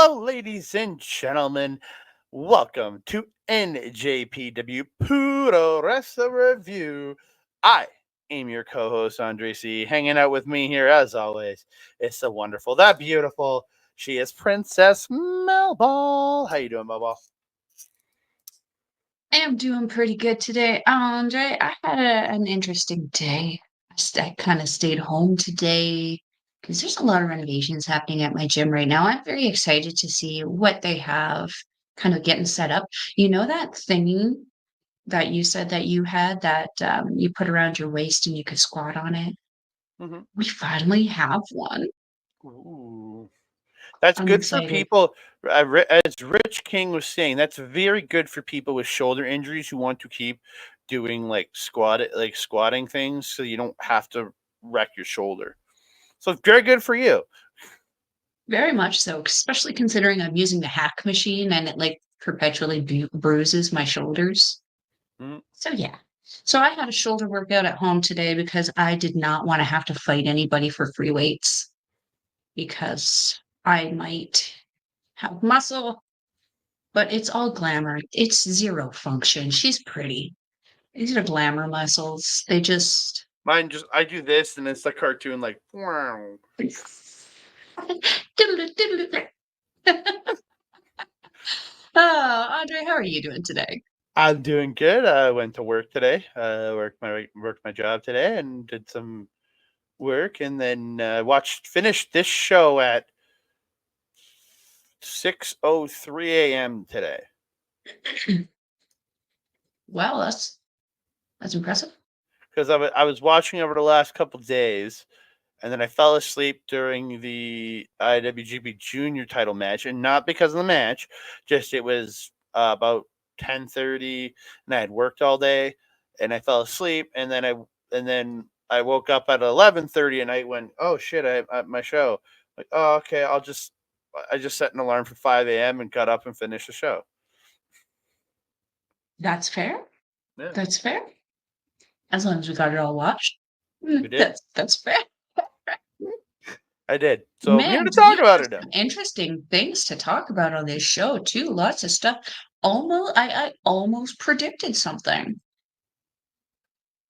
Hello, ladies and gentlemen. Welcome to NJPW Puroresu Review. I am your co-host, Andre C. Hanging out with me here, as always, it's the wonderful, that beautiful. She is Princess Melball. How you doing, Melball? I am doing pretty good today, Andre. I had an interesting day. I kind of stayed home today because there's a lot of renovations happening at my gym right now. I'm very excited to see what they have kind of getting set up. You know that thing that you said that you had that you put around your waist and you could squat on it? Mm-hmm. We finally have one. Ooh. That's I'm good for excited. people. As Rich King was saying, that's very good for people with shoulder injuries who want to keep doing squatting things, so you don't have to wreck your shoulder. So it's very good for you. Very much so, especially considering I'm using the hack machine and it like perpetually bruises my shoulders. Mm. So yeah. So I had a shoulder workout at home today because I did not want to have to fight anybody for free weights because I might have muscle, but it's all glamour. It's zero function. She's pretty. These are glamour muscles. They just Mine just I do this, and it's the cartoon like. Wow. Oh, Andre, how are you doing today? I'm doing good. I went to work today. Worked my job today, and did some work, and then finished this show at 6:03 a.m. today. Well, that's impressive. Because I was watching over the last couple days, and then I fell asleep during the IWGP Junior title match, and not because of the match, just it was about 10:30, and I had worked all day, and I fell asleep, and then I woke up at 11:30, and I went, oh shit, I my show. Like, oh okay, I just set an alarm for 5 a.m. and got up and finished the show. That's fair. Yeah, That's fair. As long as we got it all watched. we did. That's fair. I did. So I'm here Man, to do we talk about have it now. some interesting things to talk about on this show too? Lots of stuff. I almost predicted something.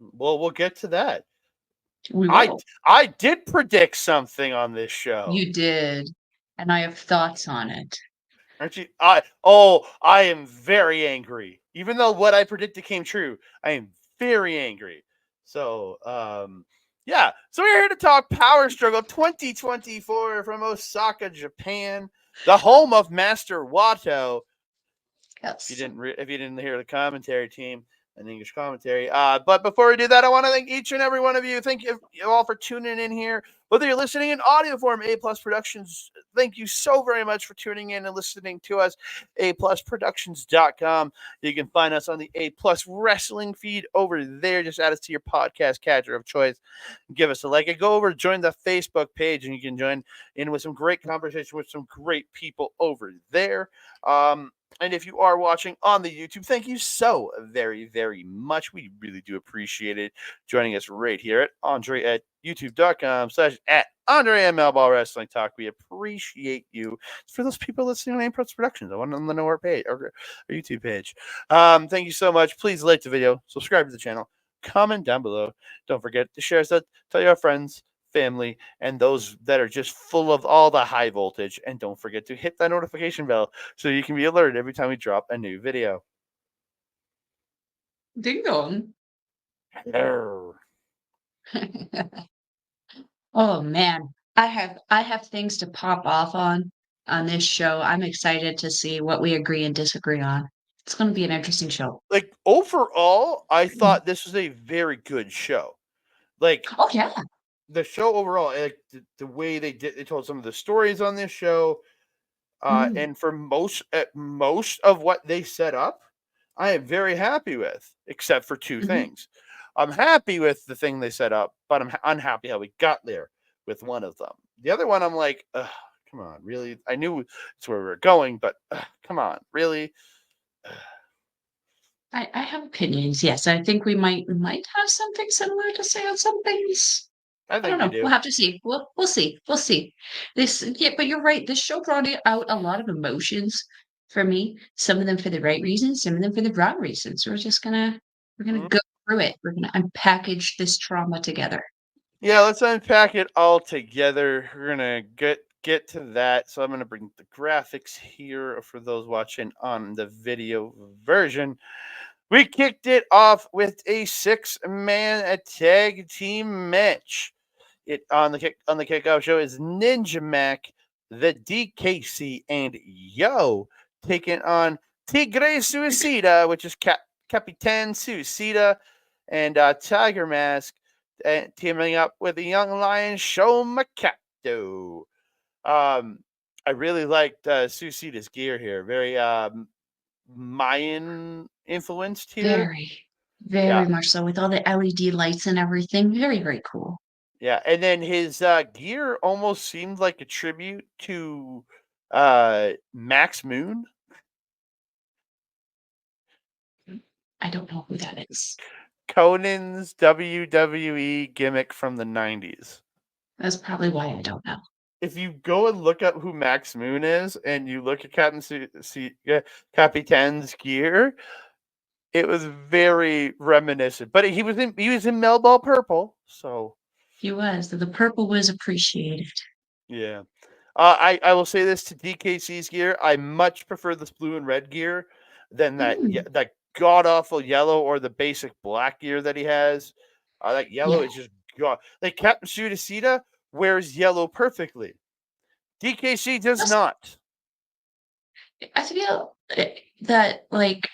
Well, we'll get to that. We I will. I did predict something on this show. You did, and I have thoughts on it. Aren't you? I am very angry. Even though what I predicted came true, I am very angry. So, yeah. So we're here to talk Power Struggle 2024 from Osaka, Japan, the home of Master Wato. Yes. If you didn't hear the commentary team and English commentary, but before we do that, I want to thank each and every one of you. Thank you all for tuning in here. Whether you're listening in audio form, A Plus Productions, thank you so very much for tuning in and listening to us. APlusProductions.com. You can find us on the A Plus Wrestling feed over there. Just add us to your podcast catcher of choice. Give us a like. And go over, join the Facebook page, and you can join in with some great conversation with some great people over there. And if you are watching on the YouTube, thank you so very, very much. We really do appreciate it. Joining us right here at Andre at youtube.com/at Andre and Melball Wrestling Talk. We appreciate you. For those people listening on Impulse Productions, I want them to know our page, our YouTube page. Thank you so much. Please like the video, subscribe to the channel, comment down below. Don't forget to share that, tell your friends, family, and those that are just full of all the high voltage. And don't forget to hit that notification bell so you can be alerted every time we drop a new video. Ding dong. Hello. Oh man, I have things to pop off on this show. I'm excited to see what we agree and disagree on. It's going to be an interesting show. Like, overall, I thought this was a very good show. Like, Oh yeah. the show overall, like the way they told some of the stories on this show, Mm, and for most of what they set up, I am very happy with, except for two mhm. things. I'm happy with the thing they set up, but I'm unhappy how we got there with one of them. The other one, I'm like, ugh, come on, really? I knew it's where we were going, but come on, really? I have opinions. Yes, I think we might have something similar to say on some things. I I don't think we know. do. We'll have to see. We'll see. We'll see. Yeah, but you're right. This show brought out a lot of emotions for me. Some of them for the right reasons, some of them for the wrong reasons. We're gonna Mhm. go through it. We're gonna unpackage this trauma together. Yeah, let's unpack it all together. We're gonna get to that. So I'm gonna bring the graphics here for those watching on the video version. We kicked it off with a six-man tag team match. It on the kickoff show is Ninja Mac, the DKC, and Yo taking on Tigre Suicida, which is Capitan Suicida, and Tiger Mask, teaming up with the Young Lion Show Makato. Um, I really liked Suicida's gear here. Very Mayan influenced here. Very, Yeah, very much so with all the LED lights and everything. Very, very cool. yeah. And then his gear almost seemed like a tribute to Max Moon. I don't know who that is. Conan's WWE gimmick from the 90s. That's probably why I don't know. If you go and look up who Max Moon is and you look at Capitan's gear, it was very reminiscent. But he was in Melball Purple, so He was. The purple was appreciated. yeah. I will say this to DKC's gear. I much prefer this blue and red gear than Mm, that god awful yellow or the basic black gear that he has. That yellow yeah. is just god. Like Captain Sudacita wears yellow perfectly. DKC does Plus, not. I feel that like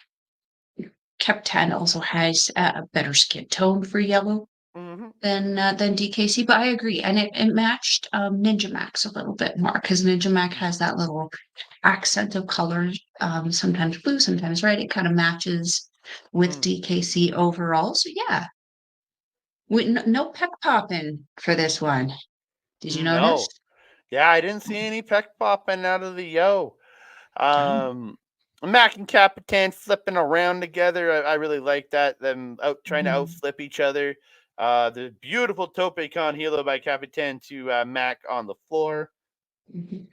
Captain also has a better skin tone for yellow Hmm. than DKC, but I agree, and it matched Ninja Max a little bit more because Ninja Max has that little accent of colors, sometimes blue, sometimes red. It kind of matches with Mm. DKC overall. So yeah, no peck popping for this one. Did you notice? No. Yeah, I didn't see any peck popping out of the yo. Oh, Um, Mac and Capitan flipping around together. I really like that. Them out trying to mhm, outflip each other. The beautiful tope con hilo by Capitan to Mac on the floor. mhm.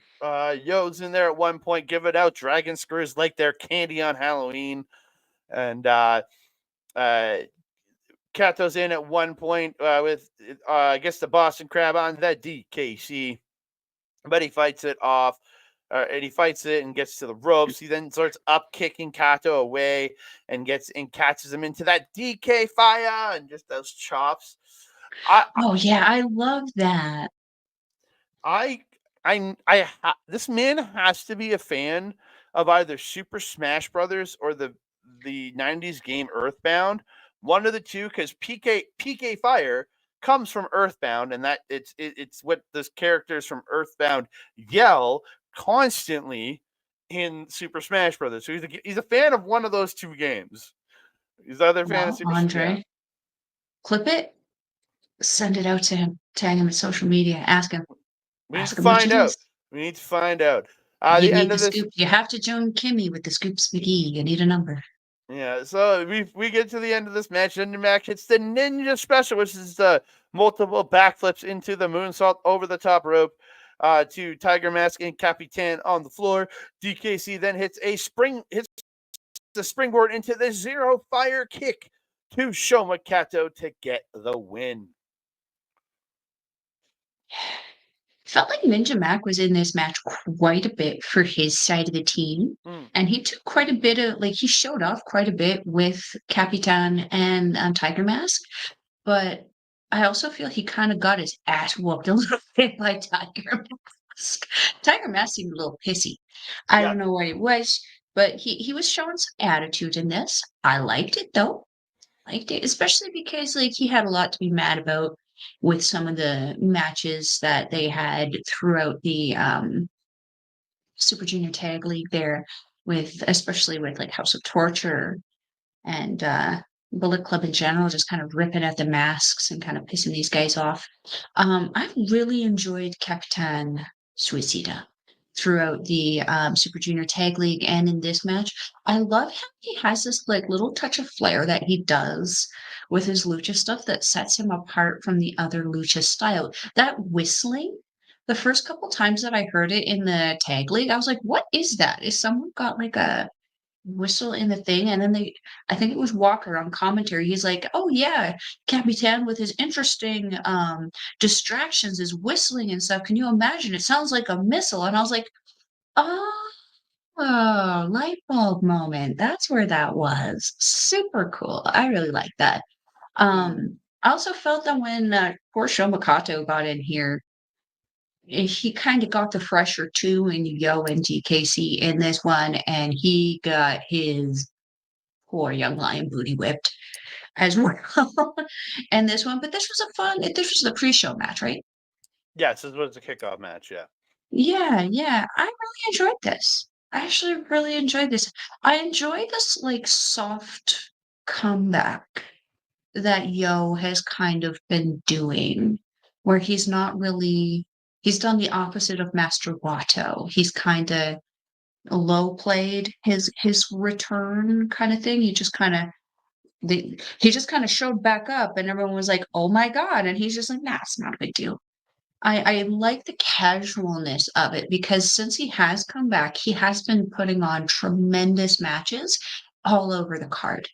Yo's in there at one point, giving out dragon screws like they're candy on Halloween. And uh, Kato's in at one point with, I guess, the Boston Crab on the DKC. But he fights it off. And he fights it and gets to the ropes. He then starts up kicking Kato away and catches him into that DK fire and just those chops. I Oh yeah, I love that. I this man has to be a fan of either Super Smash Brothers or the '90s game Earthbound. One of the two, because PK Fire comes from Earthbound, and that it's what those characters from Earthbound yell constantly in Super Smash Brothers. So he's a fan of one of those two games. He's either a fan of Well, yeah. Andre, clip it, send it out to him, tag him in social media, We need to ask him what find it out. is. We need to find out. You The end need the of this scoop. You have to join Kimmy with the Scoops McGee. You need a number. Yeah, so we get to the end of this match. Ninja Mac hits the Ninja Special, which is the multiple backflips into the moonsault over the top rope to Tiger Mask and Capitan on the floor. DKC then hits the springboard into the zero fire kick to Shoma Kato to get the win. Felt like Ninja Mac was in this match quite a bit for his side of the team. Mm, And he took quite a bit of, like, he showed off quite a bit with Capitan and Tiger Mask. But I also feel he kind of got his ass whooped a little bit by Tiger Mask. Tiger Mask seemed a little pissy. I yeah, don't know what it was, but he was showing some attitude in this. I liked it though. Liked it, especially because like he had a lot to be mad about with some of the matches that they had throughout the Super Junior Tag League there, with especially with like House of Torture and Bullet Club in general, just kind of ripping at the masks and kind of pissing these guys off. I've really enjoyed Capitan Suicida. throughout the Super Junior Tag League and in this match. I love how he has this like little touch of flair that he does with his lucha stuff that sets him apart from the other lucha style. That whistling, the first couple times that I heard it in the tag league, I was like, "What is that? Is someone got like a whistle in the thing?" And then I think it was Walker on commentary. He's like, "Oh yeah, Capitan with his interesting distractions is whistling and stuff. Can you imagine? It sounds like a missile." And I was like, "Oh, light bulb moment. That's where that was. Super cool. I really like that." I also felt that when poor Shomakato got in here, he kind of got the fresher too in Yo and GKC in this one, and he got his poor young lion booty whipped as well in this one. But this was the pre-show match, right? Yes, this was a kickoff match. Yeah. Yeah. I really enjoyed this. I actually really enjoyed this. I enjoy this like soft comeback that Yo has kind of been doing, where he's done the opposite of Master Wato. He's kind of low played his return kind of thing. He just kind of showed back up, and everyone was like, "Oh my god!" And he's just like, "Nah, it's not a big deal." I like the casualness of it because since he has come back, he has been putting on tremendous matches all over the card.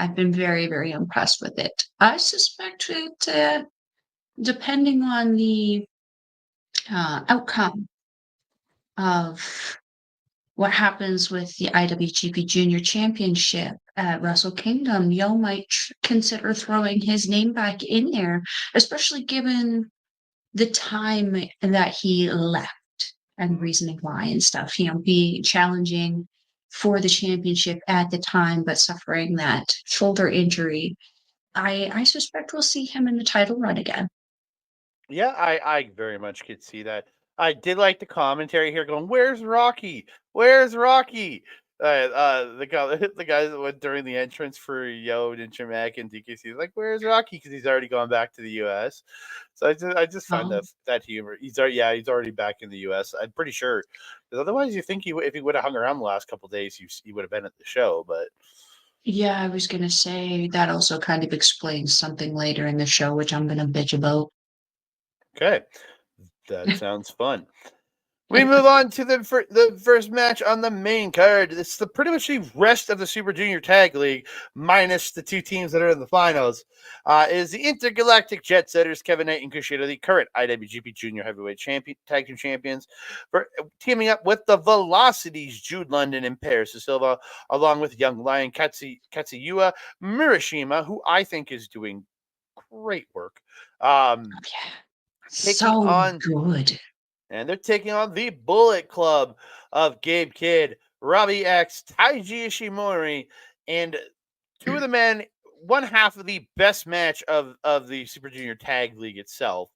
I've been very, very impressed with it. I suspect it, depending on the outcome of what happens with the IWGP Junior Championship at Wrestle Kingdom, Yo might consider throwing his name back in there, especially given the time that he left and reasoning why and stuff. Be challenging for the championship at the time, but suffering that shoulder injury. I suspect we'll see him in the title run again. Yeah, I very much could see that. I did like the commentary here going, "Where's Rocky? Where's Rocky?" The guy, the guys that went during the entrance for Yo, Ninja Mac, and DKC, like, "Where's Rocky?" Because he's already gone back to the U.S. So I just find Oh, that humor. He's already back in the U.S. I'm pretty sure. Because otherwise, you think if he would have hung around the last couple of days, he would have been at the show. But yeah, I was gonna say that also kind of explains something later in the show, which I'm gonna bitch about. okay, that sounds fun. We move on to the first match on the main card. It's the pretty much the rest of the Super Junior Tag League, minus the two teams that are in the finals. Is the Intergalactic Jet Setters Kevin Knight and Kushida, the current IWGP Junior Heavyweight Tag Team Champions, for teaming up with the Velocities, Jude London and Paris De Silva, along with Young Lion Katsuyuya Murashima, who I think is doing great work. Um, Yeah, taking so on good. and they're taking on the Bullet Club of Gabe Kidd, Robbie X, Taiji Ishimori, and two of the men, one half of the best match of the Super Junior Tag League itself,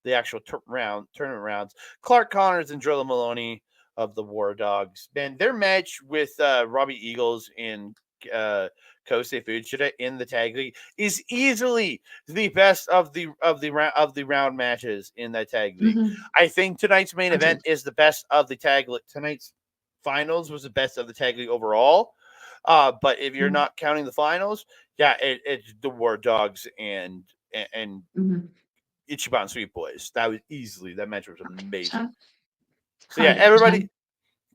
the actual tournament rounds. Clark Connors and Drilla Maloney of the War Dogs. Man, their match with Robbie Eagles and Kosei Fujita in the tag league is easily the best of the round matches in that tag league. Mhm. I think tonight's main event Agreed. is the best of the tag league. Tonight's finals was the best of the tag league overall. But if you're Mhm. not counting the finals, yeah, it's the War Dogs and Mhm. Ichiban Sweet Boys. That match was amazing. 100%. So yeah, 100%.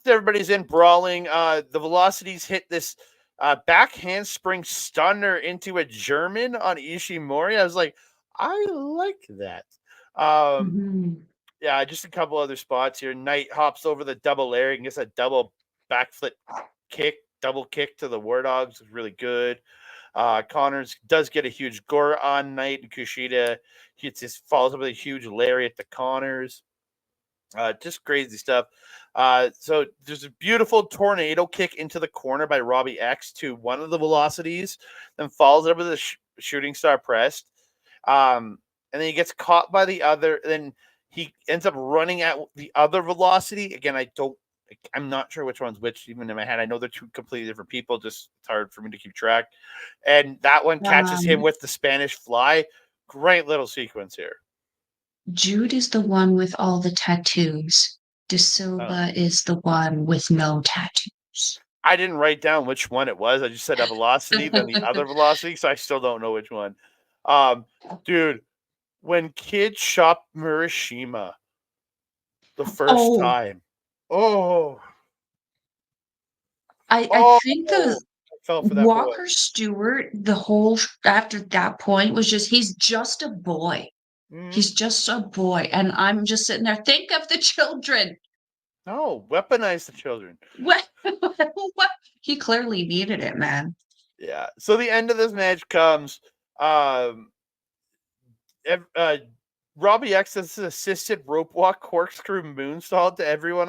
everybody's in brawling. The Velocities hit this back handspring stunner into a German on Ishimori. I was like, I like that. Um, Mhm. yeah, just a couple other spots here. Knight hops over the double leg and gets a double backflip double kick to the War Dogs. Was really good. Connors does get a huge gore on Knight, and Kushida falls up with a huge lariat to Connors. Just crazy stuff. So there's a beautiful tornado kick into the corner by Robbie X to one of the Velocities, then falls over the shooting star pressed. And then he gets caught by the other. Then he ends up running at the other Velocity. Again, I'm not sure which one's which, even in my head. I know they're two completely different people. Just it's hard for me to keep track. And that one catches him Um, with the Spanish Fly. Great little sequence here. Jude is the one with all the tattoos. De Silva is the one with no tattoos. I didn't write down which one it was. I just said a velocity, then the other velocity, so I still don't know which one. Dude, when kids shop Murashima the first Oh, time, oh, I oh, think the I fell for that boy. Walker Stewart, after that point was just he's just a boy. Mhm. He's just a boy. And I'm just sitting there, think of the children. No, weaponize the children. What? What? He clearly needed it, man. Yeah. So the end of this match comes. Um, Robbie X does an assisted rope walk corkscrew moonsault to everyone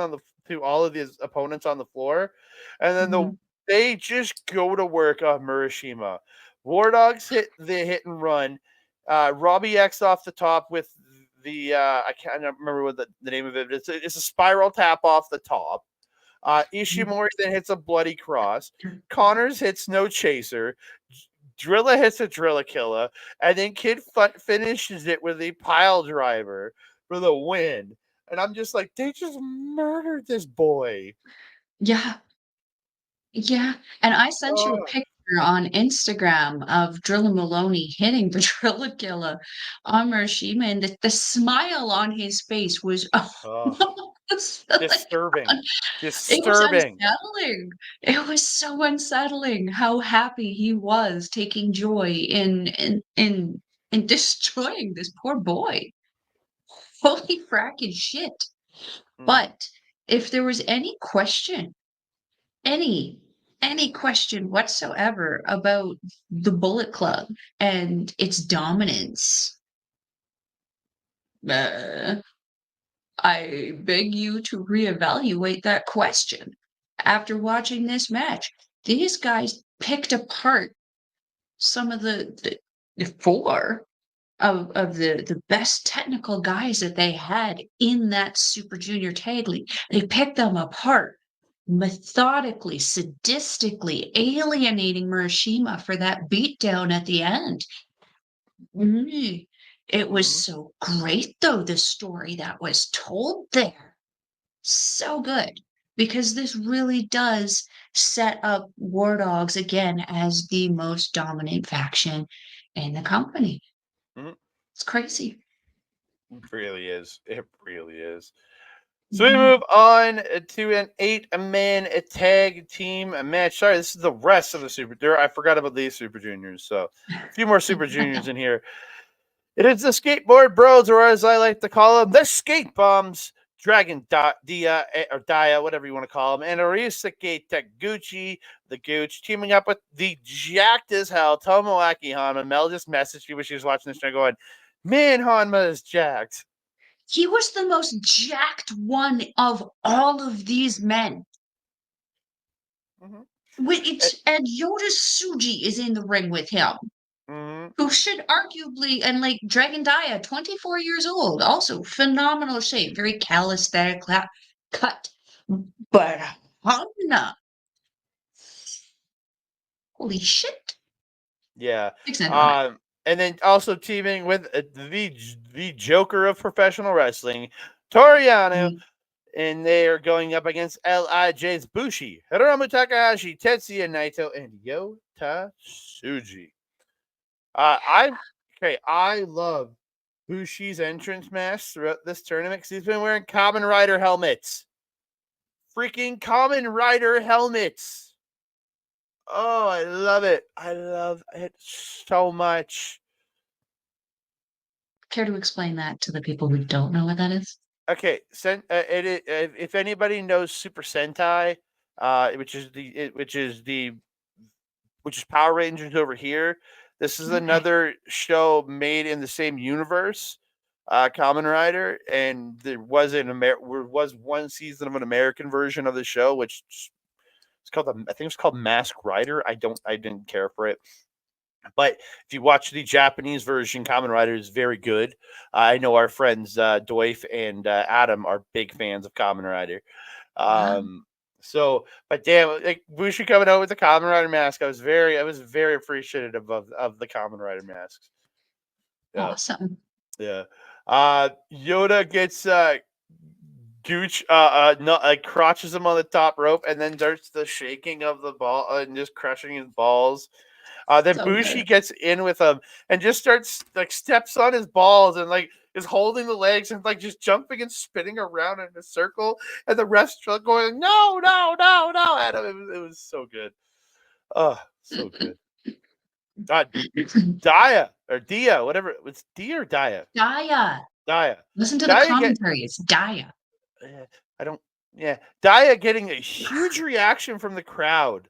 to all of his opponents on the floor, and then Mhm. they just go to work on Murashima. War Dogs hit the hit and run. Robbie X off the top with the I can't remember what the name of it is. It's a spiral tap off the top. Ishimori then hits a bloody cross. Connors hits no chaser. Drilla hits a Drilla Killer, and then Kid finishes it with a pile driver for the win. And I'm just like, they just murdered this boy. Yeah. Yeah, and I sent you a Oh, picture on Instagram of Drilla Maloney hitting the Drillakilla on Murashima, and the smile on his face was, oh, it's like, disturbing. it was Disturbing. unsettling. It was so unsettling how happy he was taking joy in destroying this poor boy. Holy fracking shit. Mm, But if there was any question any any question whatsoever about the Bullet Club and its dominance, uh, I beg you to reevaluate that question. After watching this match, these guys picked apart some of the four of the best technical guys that they had in that Super Junior Tag League. They picked them apart methodically, sadistically, alienating Murashima for that beatdown at the end. Mm. It was mm, so great, though, the story that was told there. So good. Because this really does set up War Dogs again as the most dominant faction in the company. mm. It's crazy. It really is. It really is. So we Mhm. move on to an 8-man tag team match. Sorry, this is the rest of the Super. I forgot about these Super Juniors. So a few more Super Juniors in here. It is the Skateboard Bros, or as I like to call them, the Skate Bombs. Dragon Dia or Dia, whatever you want to call them, and Ryusuke Taguchi, the Gooch, teaming up with the jacked as hell Tomoaki Hanma. Mel just messaged me when she was watching this show, going, "Man, Hanma is jacked." He was the most jacked one of all of these men. Mm-hmm. And Yoda Suji is in the ring with him, Mm-hmm. who should arguably, and like Dragon Dia, 24 years old, also phenomenal shape, very calisthenic cut. But Hanna, holy shit. Yeah. Extended on it. And then also teaming with the Joker of professional wrestling, Toru Yano, Mm. and they are going up against LIJ's Bushi, Hiromu Takahashi, Tetsuya Naito, and Yota Tsuji. I okay, I love Bushi's entrance mask throughout this tournament because he's been wearing Kamen Rider helmets. Freaking Kamen Rider helmets. Oh, I love it. I love it so much. Care to explain that to the people who don't know what that is? Okay, if anybody knows Super Sentai, which is Power Rangers over here. This is Okay. another show made in the same universe, Kamen Rider, and there was one season of an American version of the show, which it's called I think it's called Mask Rider. I didn't care for it. But if you watch the Japanese version, Kamen Rider is very good. I know our friends Doif and Adam are big fans of Kamen Rider. Wow. So, but damn, like Bushi coming out with the Kamen Rider mask, I was very appreciative of the Kamen Rider masks. Yeah, Awesome. yeah. Yoda gets Gooch crotches him on the top rope and then starts the shaking of the ball and just crushing his balls. Then So Bushi good. gets in with him and just starts like steps on his balls and like is holding the legs and like just jumping and spinning around in a circle. And the refs are going, no, no, no, no, at him. It was so good. Oh, so good. Dia, whatever. It's Dia or Dia? Daya. Dia. Listen to the Dia get. commentary. It's Daya. I don't. Yeah, Dia getting a huge reaction from the crowd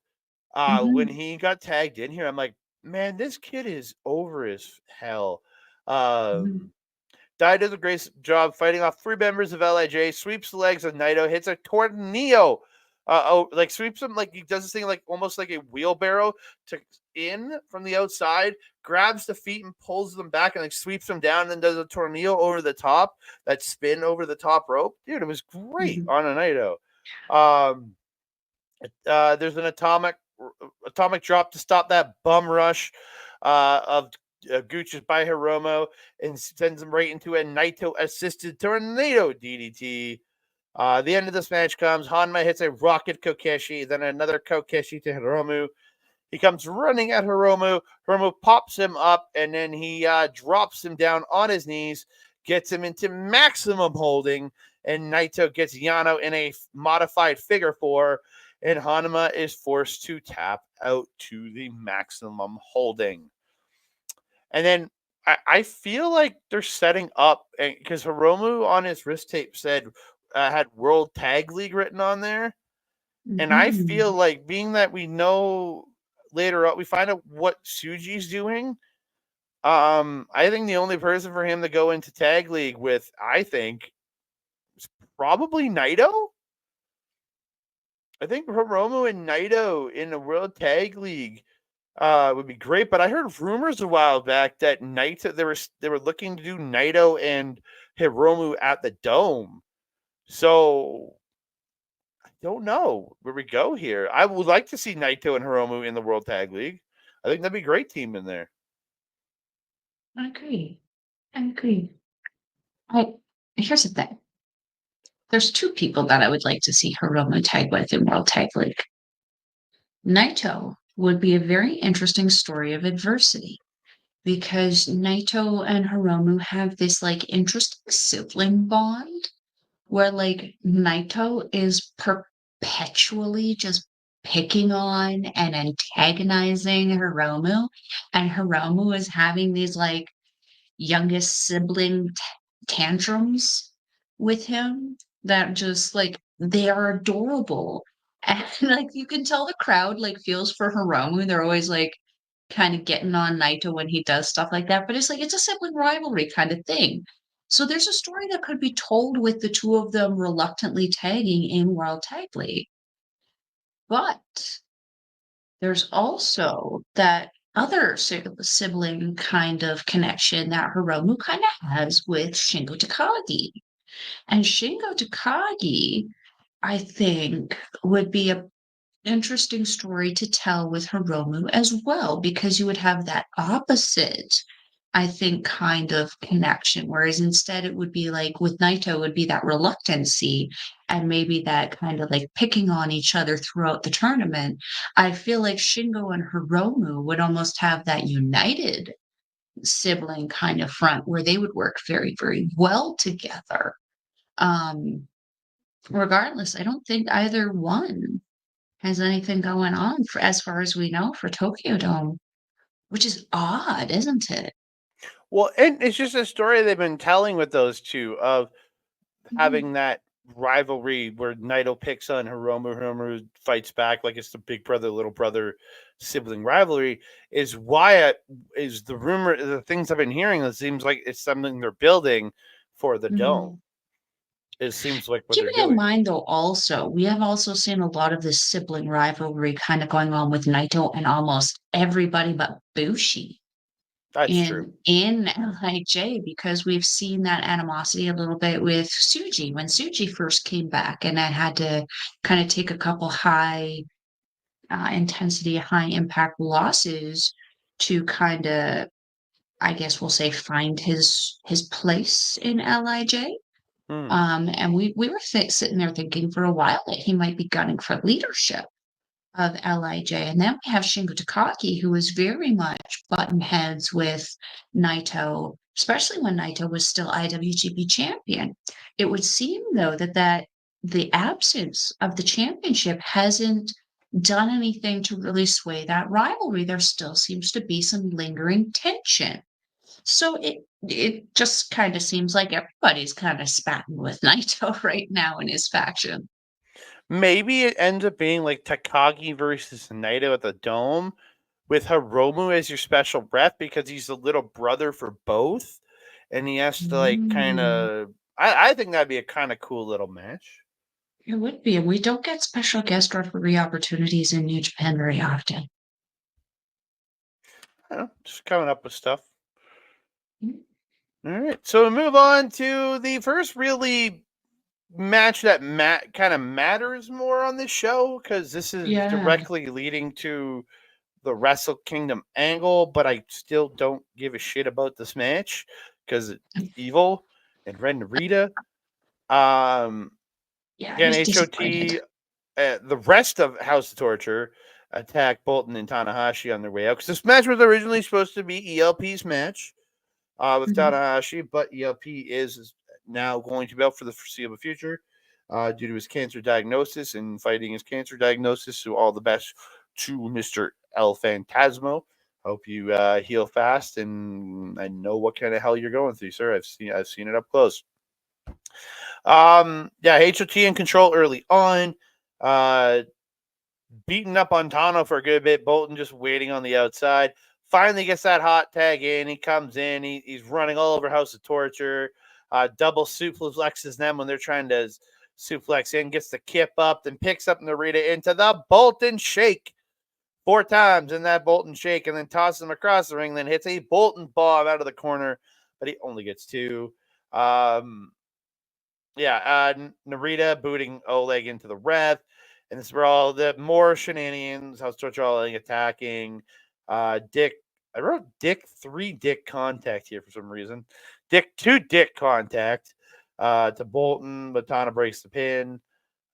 when Mm-hmm. he got tagged in here. I'm like, man, this kid is over as hell. Mm-hmm. Dia does a great job fighting off 3 members of LIJ, sweeps the legs of Naito, hits a tornado. Like sweeps him like he does this thing like almost like a wheelbarrow to in from the outside, grabs the feet and pulls them back and like sweeps them down and then does a tornado over the top, that spin over the top rope. Dude, it was great Mm-hmm. on a Naito. Um, there's an atomic drop to stop that bum rush of Gooch by Hiromu and sends him right into a Naito assisted tornado DDT. The end of this match comes. Hanma hits a rocket Kokeshi, then another Kokeshi to Hiromu. He comes running at Hiromu. Hiromu pops him up, and then he drops him down on his knees, gets him into maximum holding, and Naito gets Yano in a modified figure 4, and Hanma is forced to tap out to the maximum holding. And then I feel like they're setting up, because Hiromu on his wrist tape said had World Tag League written on there. And I feel Mm-hmm. like being that we know later on, we find out what Suji's doing. I think the only person for him to go into Tag League with, I think, is probably Naito. I think Hiromu and Naito in the World Tag League would be great. But I heard rumors a while back that Naito they were looking to do Naito and Hiromu at the Dome. So I don't know where we go here. I would like to see Naito and Hiromu in the World Tag League. I think that'd be a great team in there. I agree. I agree. I Here's the thing. There's 2 people that I would like to see Hiromu tag with in World Tag League. Naito would be a very interesting story of adversity because Naito and Hiromu have this like interesting sibling bond where like Naito is perpetually just picking on and antagonizing Hiromu, and Hiromu is having these like youngest sibling tantrums with him that just like they are adorable. And like you can tell the crowd like feels for Hiromu. They're always like kind of getting on Naito when he does stuff like that. But it's like it's a sibling rivalry kind of thing. So there's a story that could be told with the 2 of them reluctantly tagging in World Tag League. But there's also that other sibling kind of connection that Hiromu kind of has with Shingo Takagi. And Shingo Takagi, I think, would be a interesting story to tell with Hiromu as well, because you would have that opposite, I think, kind of connection. Whereas instead it would be like with Naito, it would be that reluctancy and maybe that kind of like picking on each other throughout the tournament. I feel like Shingo and Hiromu would almost have that united sibling kind of front where they would work very, very well together. Um, Regardless, I don't think either one has anything going on for as far as we know for Tokyo Dome, which is odd, isn't it? Well, and it's just a story they've been telling with those 2 of Mhm, having that rivalry where Naito picks on Hiromu, Hiromu fights back like it's the big brother, little brother sibling rivalry. Is Wyatt is the rumor, the things I've been hearing. It seems like it's something they're building for the Dome. mhm. It seems like what they're Keeping in doing. mind, though, also, we have also seen a lot of this sibling rivalry kind of going on with Naito and almost everybody but Bushi That's true. in LIJ because we've seen that animosity a little bit with Suji when Suji first came back and I had to kind of take a couple high intensity, high impact losses to kind of, I guess we'll say, find his place in LIJ. And we were sitting there thinking for a while that he might be gunning for leadership of LIJ. And then we have Shingo Takagi, who was very much button heads with Naito, especially when Naito was still IWGP champion. It would seem, though, that the absence of the championship hasn't done anything to really sway that rivalry. There still seems to be some lingering tension. So it just kind of seems like everybody's kind of spatting with Naito right now in his faction. Maybe it ends up being like Takagi versus Naito at the Dome with Hiromu as your special ref because he's the little brother for both. And he has to like kind of. I think that'd be a kind of cool little match. It would be. And we don't get special guest referee opportunities in New Japan very often. I don't know, just coming up with stuff. Mm-hmm. All right. So we move on to the first really match that kind of matters more on this show because this is directly leading to the Wrestle Kingdom angle, but I still don't give a shit about this match because it's evil and Red Narita. Again, HOT, the rest of House of Torture attack Bolton and Tanahashi on their way out because this match was originally supposed to be ELP's match with Tanahashi, but ELP is now going to be out for the foreseeable future due to his cancer diagnosis and fighting his cancer diagnosis. So all the best to Mr. El Phantasmo. Hope you heal fast, and I know what kind of hell you're going through, sir. I've seen it up close. HOT in control early on. Beating up on Tano for a good bit. Bolton just waiting on the outside. Finally gets that hot tag in. He comes in. He's running all over House of Torture. Double suplexes them when they're trying to suplex in. Gets the kip up. Then picks up Narita into the Bolton Shake. 4 times in that Bolton Shake. And then tosses him across the ring. Then hits a Bolton Bomb out of the corner. But he only gets 2. Narita booting Oleg into the ref. And this is where all the more shenanigans. House Torture all attacking. Dick. I wrote Dick 3 Dick contact here for some reason. Dick 2 Dick contact to Bolton, but Tana breaks the pin.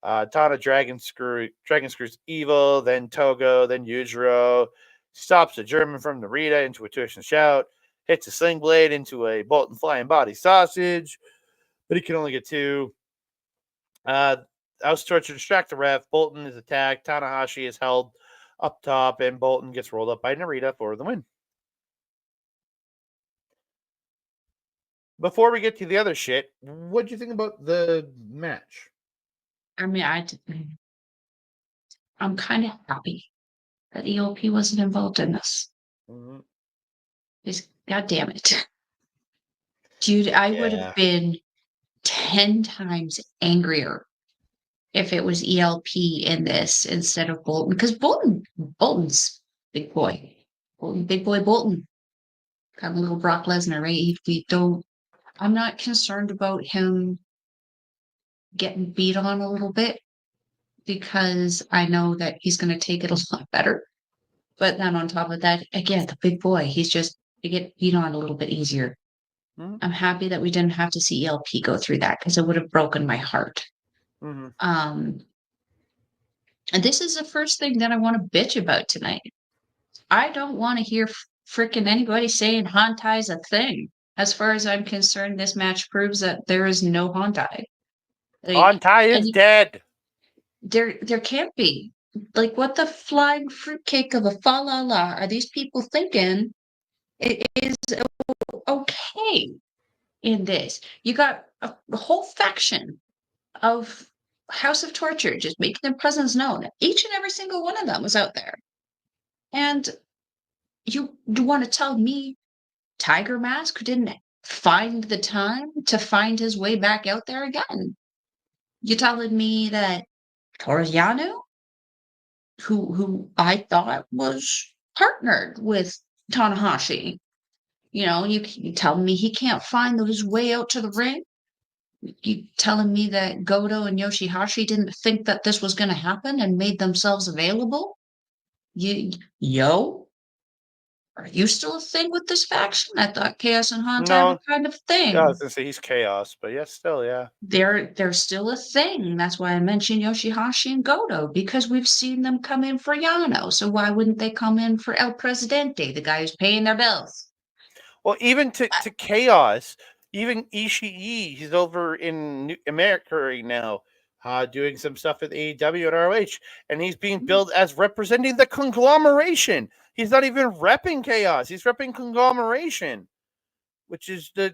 Tana Dragon screws Evil, then Togo, then Yujiro. Stops the German from Narita into a twist and shout. Hits a sling blade into a Bolton flying body sausage, but he can only get 2. House Torture distract the ref. Bolton is attacked. Tanahashi is held up top, and Bolton gets rolled up by Narita for the win. Before we get to the other shit, what do you think about the match? I mean, I'm kind of happy that ELP wasn't involved in this. Mm-hmm. Because, God damn it. Dude, I would have been 10 times angrier if it was ELP in this instead of Bolton. Because Bolton's big boy. Big boy Bolton. Kind of little Brock Lesnar, right? I'm not concerned about him getting beat on a little bit because I know that he's going to take it a lot better. But then on top of that, again, the big boy, he's just to get beat on a little bit easier. Mm-hmm. I'm happy that we didn't have to see ELP go through that because it would have broken my heart. Mm-hmm. And this is the first thing that I want to bitch about tonight. I don't want to hear freaking anybody saying Hantai is a thing. As far as I'm concerned, this match proves that there is no Hantai. Hantai is dead. There can't be. Like, what the flying fruitcake of a fa-la-la are these people thinking it is okay in this? You got a whole faction of House of Torture just making their presence known. Each and every single one of them was out there. And you want to tell me Tiger Mask didn't find the time to find his way back out there again? You telling me that Yano, who I thought was partnered with Tanahashi, you telling me he can't find his way out to the ring? You telling me that Goto and Yoshihashi didn't think that this was going to happen and made themselves available? Are you still a thing with this faction? I thought Chaos and Hontai were No, kind of a yeah, I was thing. gonna say he's chaos, but yeah, still, yeah. They're still a thing. That's why I mentioned Yoshihashi and Goto, because we've seen them come in for Yano. So why wouldn't they come in for El Presidente, the guy who's paying their bills? Well, even to chaos, even Ishii, he's over in America right now, doing some stuff with AEW and ROH, and he's being billed as representing the conglomeration. He's not even repping chaos; he's repping conglomeration, which is yeah.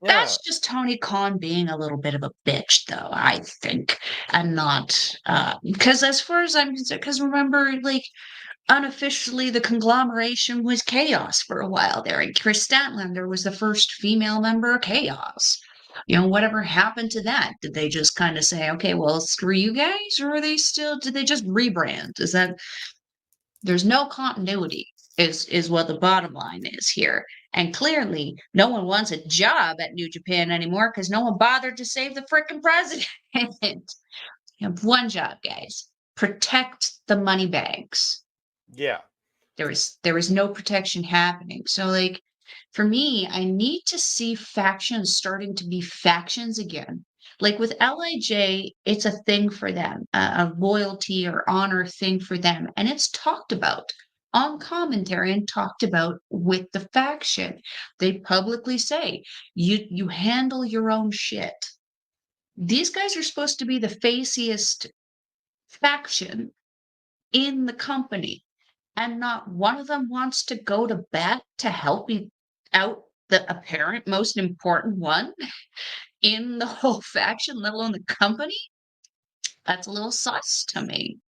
That's just Tony Khan being a little bit of a bitch, though, I think, and not because as far as I'm concerned, because remember, like unofficially, the conglomeration was Chaos for a while there, and Chris Statlander was the first female member of Chaos. You know, whatever happened to that? Did they just kind of say, okay, well, screw you guys, or are they still? Did they just rebrand? Is that there's no continuity? Is what the bottom line is here. And clearly, no one wants a job at New Japan anymore because no one bothered to save the frickin' president. You have one job, guys: protect the money bags. Yeah. There was no protection happening. So like for me, I need to see factions starting to be factions again. Like with LIJ, it's a thing for them, a loyalty or honor thing for them, and it's talked about on commentary and talked about with the faction. They publicly say you handle your own shit. These guys are supposed to be the faciest faction in the company, and not one of them wants to go to bat to help you out the apparent most important one in the whole faction, let alone the company. That's a little sus to me.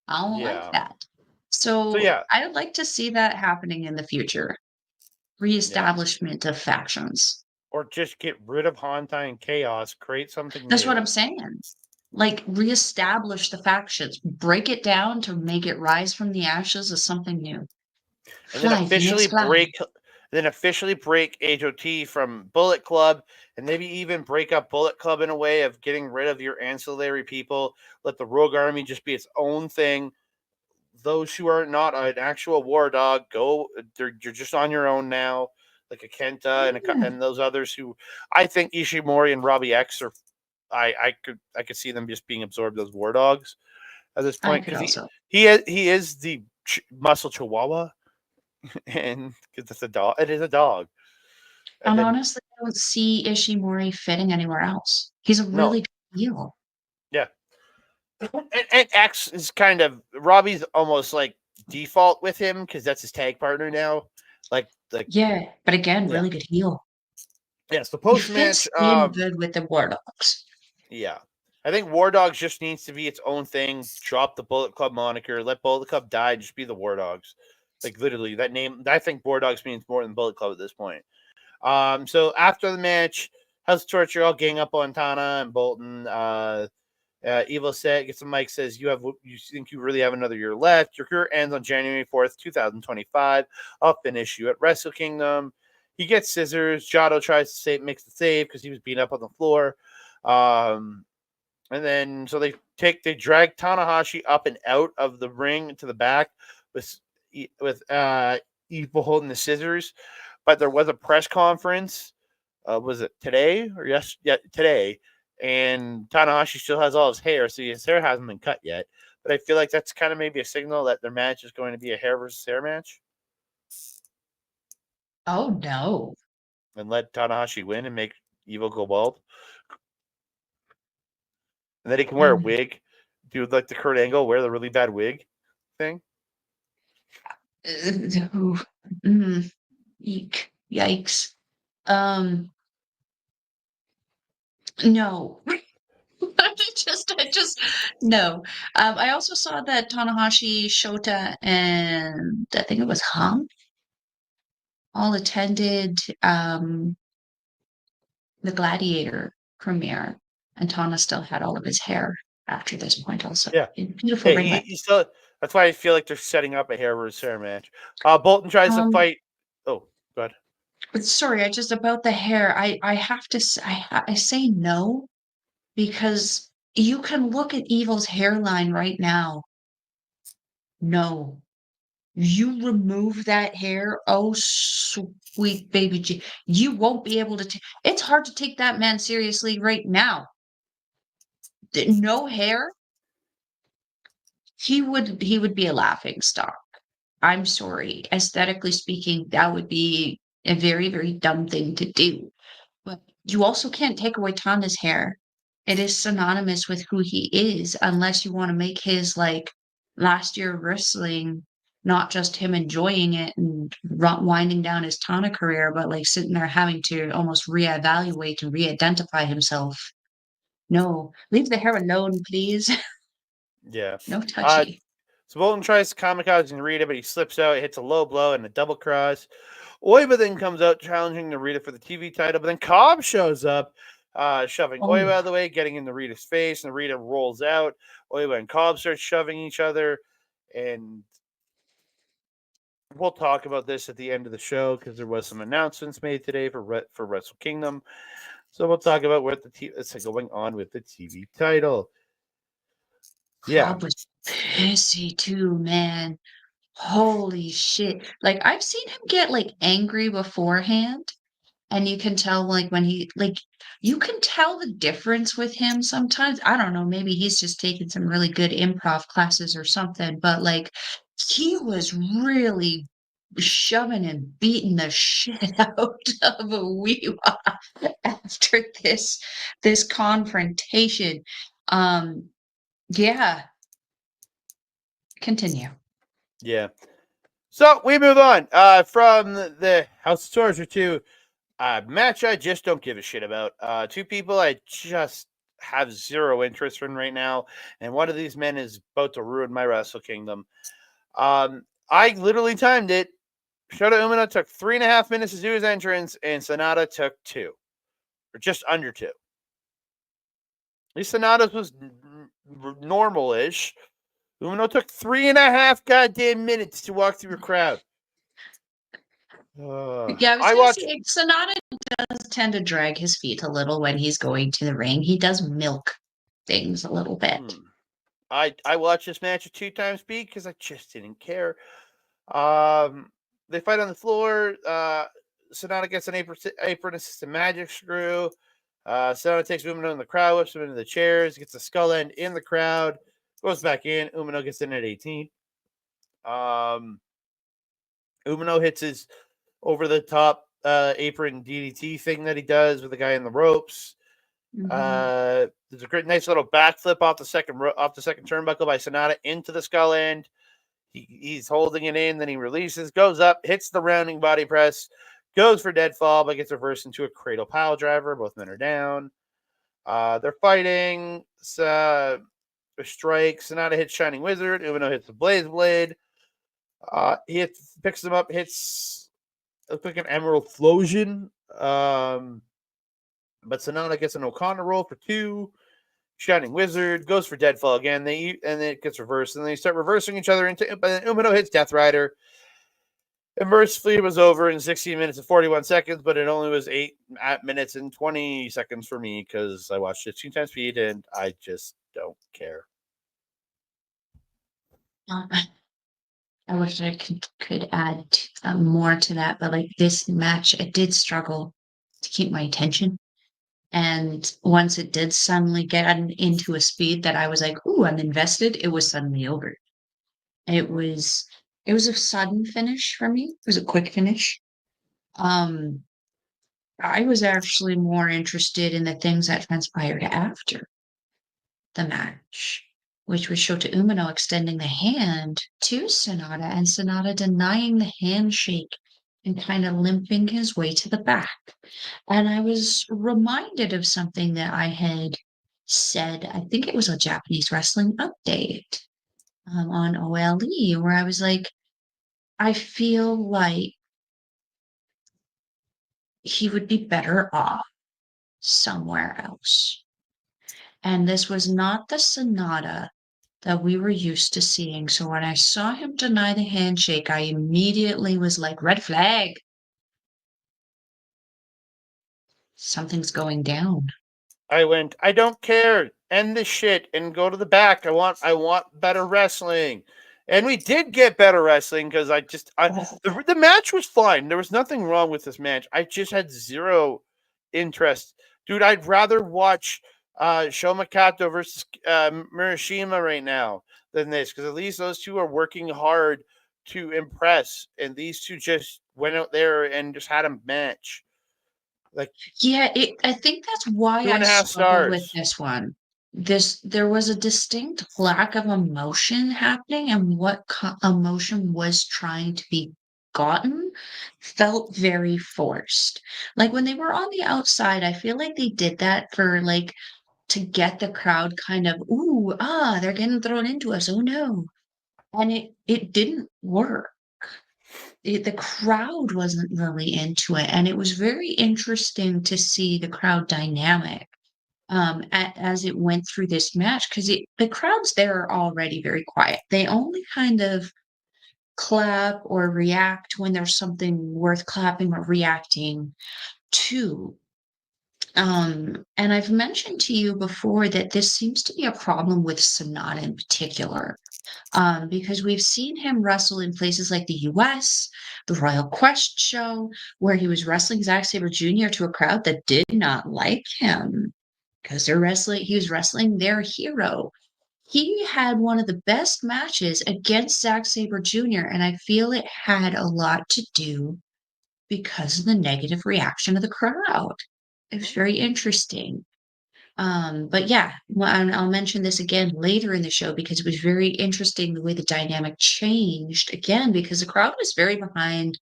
I don't like Yeah. that. So So yeah, I would like to see that happening in the future. yeah. Reestablishment of factions. Or just get rid of Hontai and chaos, create something That's what new. I'm saying. Like reestablish the factions, break it down to make it rise from the ashes as something new. And then Fly, Phoenix, fly. officially break HOT from Bullet Club, and maybe even break up Bullet Club in a way of getting rid of your ancillary people. Let the Rogue Army just be its own thing. Those who are not an actual war dog, you're just on your own now, like a Kenta Yeah, and those others who I think Ishimori and Robbie X are. I could see them just being absorbed as war dogs at this I point could because also. he is the muscle chihuahua, and because it's a dog, it is a dog. And And then honestly, I don't see Ishimori fitting anywhere else. He's a no, really good heel. yeah, and X is kind of Robbie's almost like default with him because that's his tag partner now. Like Yeah, but again, yeah, really good heel. yeah. So He post match, fits in good with the War Dogs. yeah. I think War Dogs just needs to be its own thing. Drop the Bullet Club moniker. Let Bullet Club die. Just be the War Dogs. Like literally, that name. I think War Dogs means more than Bullet Club at this point. So after the match, House of Torture all gang up on Tana and Bolton. Evil set gets the mic, says you think you really have another year left. Your career ends on January 4th, 2025. I'll finish you at Wrestle Kingdom. He gets scissors. Jado tries to makes the save because he was beaten up on the floor. Um, and then so they drag Tanahashi up and out of the ring to the back with Evil holding the scissors. But there was a press conference. Was it today or yes? Yeah, today. And Tanahashi still has all his hair, so his hair hasn't been cut yet. But I feel like that's kind of maybe a signal that their match is going to be a hair versus hair match, Oh no. and let Tanahashi win and make Evil go bald. And then he can wear a Mm. wig, do like the Kurt Angle, wear the really bad wig thing. Ooh. Mm. Eek. Yikes. Um, no. I just no. I also saw that Tanahashi, Shota, and I think it was Hung all attended the Gladiator premiere, and Tana still had all of his hair after this point also. Yeah, Beautiful yeah. ringlet. He still. That's why I feel like they're setting up a hair versus hair match. Bolton tries to Um, fight. Oh, God. but sorry, I just about the hair. I have to I say no because you can look at Evil's hairline right now. No. You remove that hair, oh sweet baby you won't be able to it's hard to take that man seriously right now. No hair, he would be a laughing stock. I'm sorry. Aesthetically speaking, that would be a very, very dumb thing to do. But you also can't take away Tanda's hair. It is synonymous with who he is, unless you want to make his like last year of wrestling not just him enjoying it and winding down his Tana career, but like sitting there having to almost reevaluate and re-identify himself. No, leave the hair alone, please. Yeah. No touchy. So Bolton tries to kamikaze Narita, but he slips out, hits a low blow and a double cross. Oiba then comes out challenging Narita for the TV title, but then Cobb shows up, shoving Oiba out of the way, getting in Narita's face. Narita rolls out. Oiba and Cobb start shoving each other, and we'll talk about this at the end of the show because there was some announcements made today for Wrestle Kingdom. So we'll talk about what it's going on with the TV title. Yeah. Cobb was pissy too, man. Holy shit. Like I've seen him get like angry beforehand, and you can tell like when he like you can tell the difference with him sometimes. I don't know, maybe he's just taken some really good improv classes or something, but like he was really shoving and beating the shit out of a Weewa after this confrontation. Yeah, continue. Yeah. So we move on from the House of Torture to a match I just don't give a shit about. Two people I just have zero interest in right now, and one of these men is about to ruin my Wrestle Kingdom. I literally timed it. Shota Umino took 3.5 minutes to do his entrance, and Sonata took 2, or just under 2. At least Sonata's was normal-ish. Umino took 3.5 goddamn minutes to walk through a crowd. Yeah, I was gonna say Sonata does tend to drag his feet a little when he's going to the ring. He does milk things a little bit. I watched this match at 2 times speed because I just didn't care. They fight on the floor. Sonata gets an apron assisted magic screw. Sonata takes Umino in the crowd, whips him into the chairs, gets a skull end in the crowd, goes back in. Umino gets in at 18. Umino hits his over the top apron DDT thing that he does with the guy in the ropes. There's a great, nice little backflip off the second turnbuckle by Sonata into the skull end. He's holding it in, then he releases, goes up, hits the rounding body press, goes for dead fall, but gets reversed into a cradle pile driver. Both men are down. They're fighting. A strike. Sonata hits Shining Wizard. Umino hits the Blaze Blade. He picks him up, hits looks like an Emerald Flosion. But Sonata gets an O'Connor roll for 2. Shining Wizard goes for deadfall again. And it gets reversed, and they start reversing each other but then Umino hits Death Rider. And mercifully, it was over in 16 minutes and 41 seconds, but it only was 8 minutes and 20 seconds for me because I watched it 2 times speed and I just don't care. I wish I could add more to that, but like this match, I did struggle to keep my attention. And once it did suddenly get into a speed that I was like, "Ooh, I'm invested," it was suddenly over. It was a sudden finish for me. It was a quick finish. I was actually more interested in the things that transpired after the match, which was Shota Umino extending the hand to Sonata and Sonata denying the handshake and kind of limping his way to the back. And I was reminded of something that I had said, I think it was a Japanese wrestling update on OLE, where I was like, I feel like he would be better off somewhere else. And this was not the Sonata that we were used to seeing. So when I saw him deny the handshake, I immediately was like, red flag. Something's going down. I went, I don't care. End this shit and go to the back. I want better wrestling. And we did get better wrestling because Oh, the match was fine. There was nothing wrong with this match. I just had zero interest. Dude, I'd rather watch Shoma Kato versus Murashima right now than this because at least those two are working hard to impress. And these two just went out there and just had a match. Like yeah, I think that's why two I and a half struggled with stars. this one. There was a distinct lack of emotion happening, and what emotion was trying to be gotten felt very forced. Like when they were on the outside, I feel like they did that for like to get the crowd kind of, ooh, they're getting thrown into us. Oh no. And it didn't work. The crowd wasn't really into it, and it was very interesting to see the crowd dynamic as it went through this match because the crowds there are already very quiet. They only kind of clap or react when there's something worth clapping or reacting to. And I've mentioned to you before that this seems to be a problem with Sonata in particular, because we've seen him wrestle in places like the US, the Royal Quest show, where he was wrestling Zack Sabre Jr. to a crowd that did not like him because he was wrestling their hero. He had one of the best matches against Zack Sabre Jr., and I feel it had a lot to do because of the negative reaction of the crowd. It was very interesting. But yeah, well, and I'll mention this again later in the show because it was very interesting the way the dynamic changed again because the crowd was very behind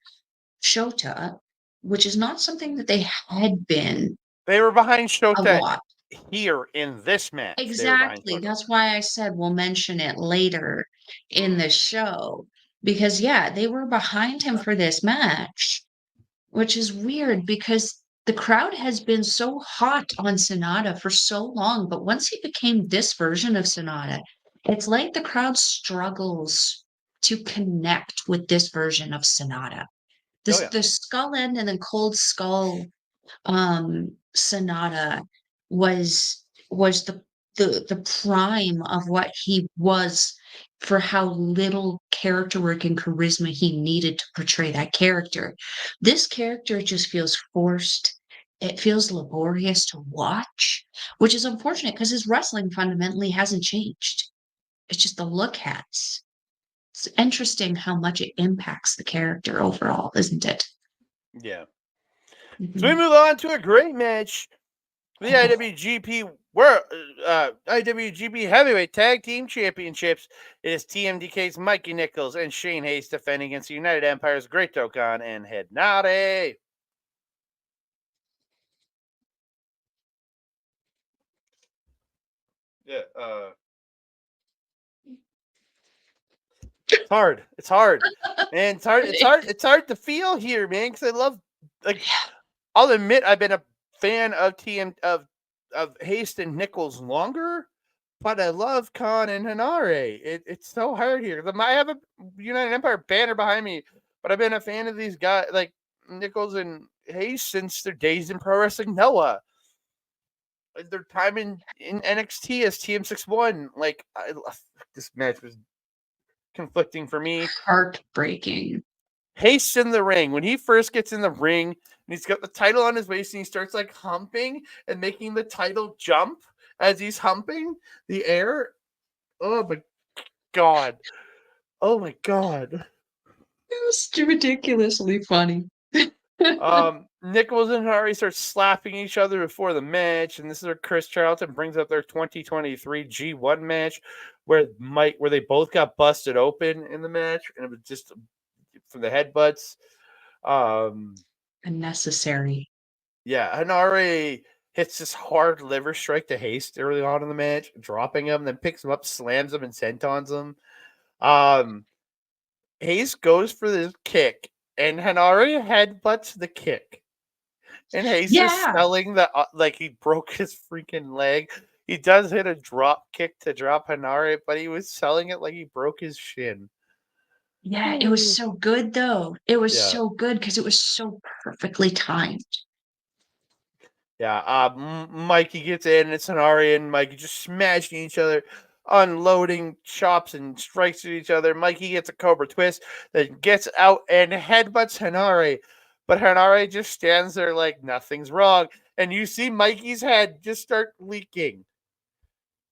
Shota, which is not something that they had been They were behind a Shota lot. here in this match. They were behind Exactly. Shota. That's why I said we'll mention it later in the show because yeah, they were behind him for this match, which is weird because the crowd has been so hot on Sonata for so long, but once he became this version of Sonata, it's like the crowd struggles to connect with this version of Sonata. Oh yeah. The skull end and then cold skull Sonata was the prime of what he was for how little character work and charisma he needed to portray that character. This character just feels forced. It feels laborious to watch, which is unfortunate because his wrestling fundamentally hasn't changed. It's just the look has. It's interesting how much it impacts the character overall, isn't it? Yeah. So we Mhm. move on to a great match. The Oh, IWGP World IWGP Heavyweight Tag Team Championships. It is TMDK's Mikey Nichols and Shane Haste defending against the United Empire's Great Dokkan and Henare. Yeah, it's hard. It's hard, man. It's hard. It's hard. It's hard to feel here, man. Because I love, like, I'll admit I've been a fan of of Haste and Nichols longer, but I love Khan and Henare. It's so hard here. I have a United Empire banner behind me, but I've been a fan of these guys like Nichols and Haste since their days in Pro Wrestling Noah. Their time in NXT as TM61. Like this match was conflicting for me. heartbreaking. Haste in the ring. When he first gets in the ring and he's got the title on his waist and he starts like humping and making the title jump as he's humping the air. Oh my god. Oh my god. It was ridiculously funny. Nichols and Hari start slapping each other before the match, and this is where Chris Charlton brings up their 2023 G1 match where they both got busted open in the match, and it was just from the headbutts. Um, Unnecessary. Yeah, Henare hits this hard liver strike to Haste early on in the match, dropping him, then picks him up, slams him, and sentons him. Um, Haste goes for this kick, and Henare headbutts the kick. And Haste is Yeah, selling the like he broke his freaking leg. He does hit a drop kick to drop Henare, but he was selling it like he broke his shin. yeah, it was Ooh. so good though. It was Yeah. so good because it was so perfectly timed. Yeah, Mikey gets in, and it's Henare and Mikey just smashing each other. unloading chops and strikes at each other. Mikey gets a Cobra twist, then gets out and headbutts Henare. But Henare just stands there like nothing's wrong. And you see Mikey's head just start leaking.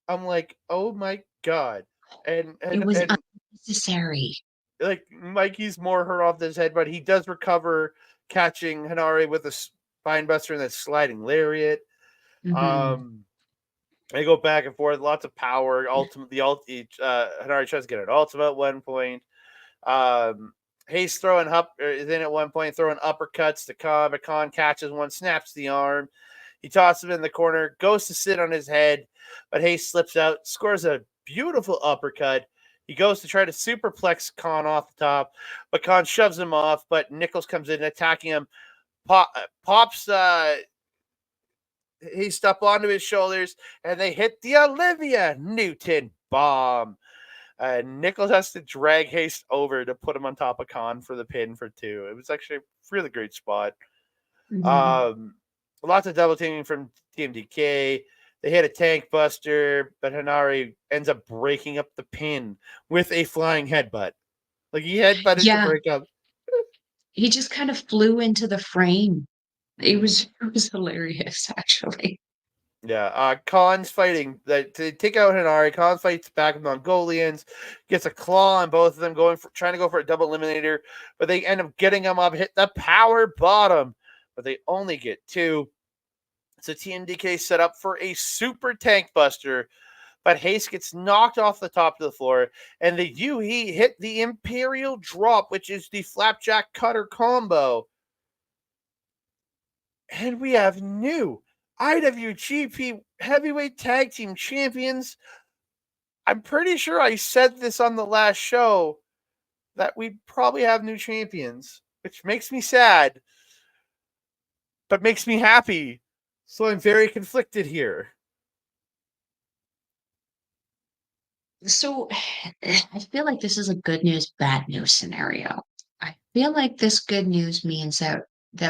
I'm like, oh my God. And It and was and unnecessary. like Mikey's more hurt off his head, but he does recover, catching Henare with a spine buster and that sliding lariat. Hmm. They go back and forth, lots of power. Hinari tries to get an ultimate at one point. Um, Haste throwing up is in at one point, throwing uppercuts to Khan, but Khan catches one, snaps the arm. He tosses him in the corner, goes to sit on his head, but Haste slips out, scores a beautiful uppercut. He goes to try to superplex Khan off the top, but Khan shoves him off. But Nichols comes in attacking him, pops Haste up onto his shoulders, and they hit the Olivia Newton bomb. Nichols has to drag Haste over to put him on top of Khan for the pin for 2. It was actually a really great spot. Hmm. Lots of double teaming from TMDK. They hit a tank buster, but Henare ends up breaking up the pin with a flying headbutt. Like he headbutted to Yeah, break up. he just kind of flew into the frame. Mm. It was hilarious, actually. Yeah, Khan's fighting to take out Henare. Khan fights back with Mongolians, gets a claw on both of them, trying to go for a double eliminator, but they end up getting him up, hit the power bottom, but they only get 2. So TMDK set up for a super tank buster, but Haste gets knocked off the top of the floor, and the Yui hit the Imperial Drop, which is the flapjack cutter combo. And we have new IWGP Heavyweight Tag Team Champions. I'm pretty sure I said this on the last show that we probably have new champions, which makes me sad, but makes me happy. So I'm very conflicted here. So I feel like this is a good news, bad news scenario. I feel like this good news means that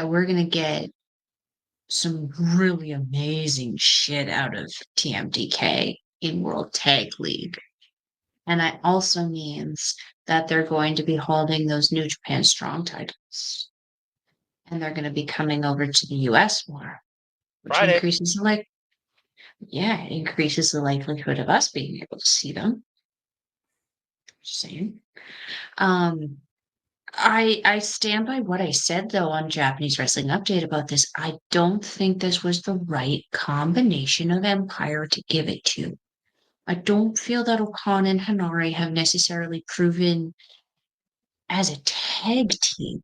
we're gonna get some really amazing shit out of TMDK in World Tag League. And that also means that they're going to be holding those New Japan Strong titles. And they're going to be coming over to the US more, which Friday. increases it increases the likelihood of us being able to see them. Just saying. Um, I stand by what I said though on Japanese Wrestling Update about this. I don't think this was the right combination of Empire to give it to. I don't feel that Okan and Hanare have necessarily proven as a tag team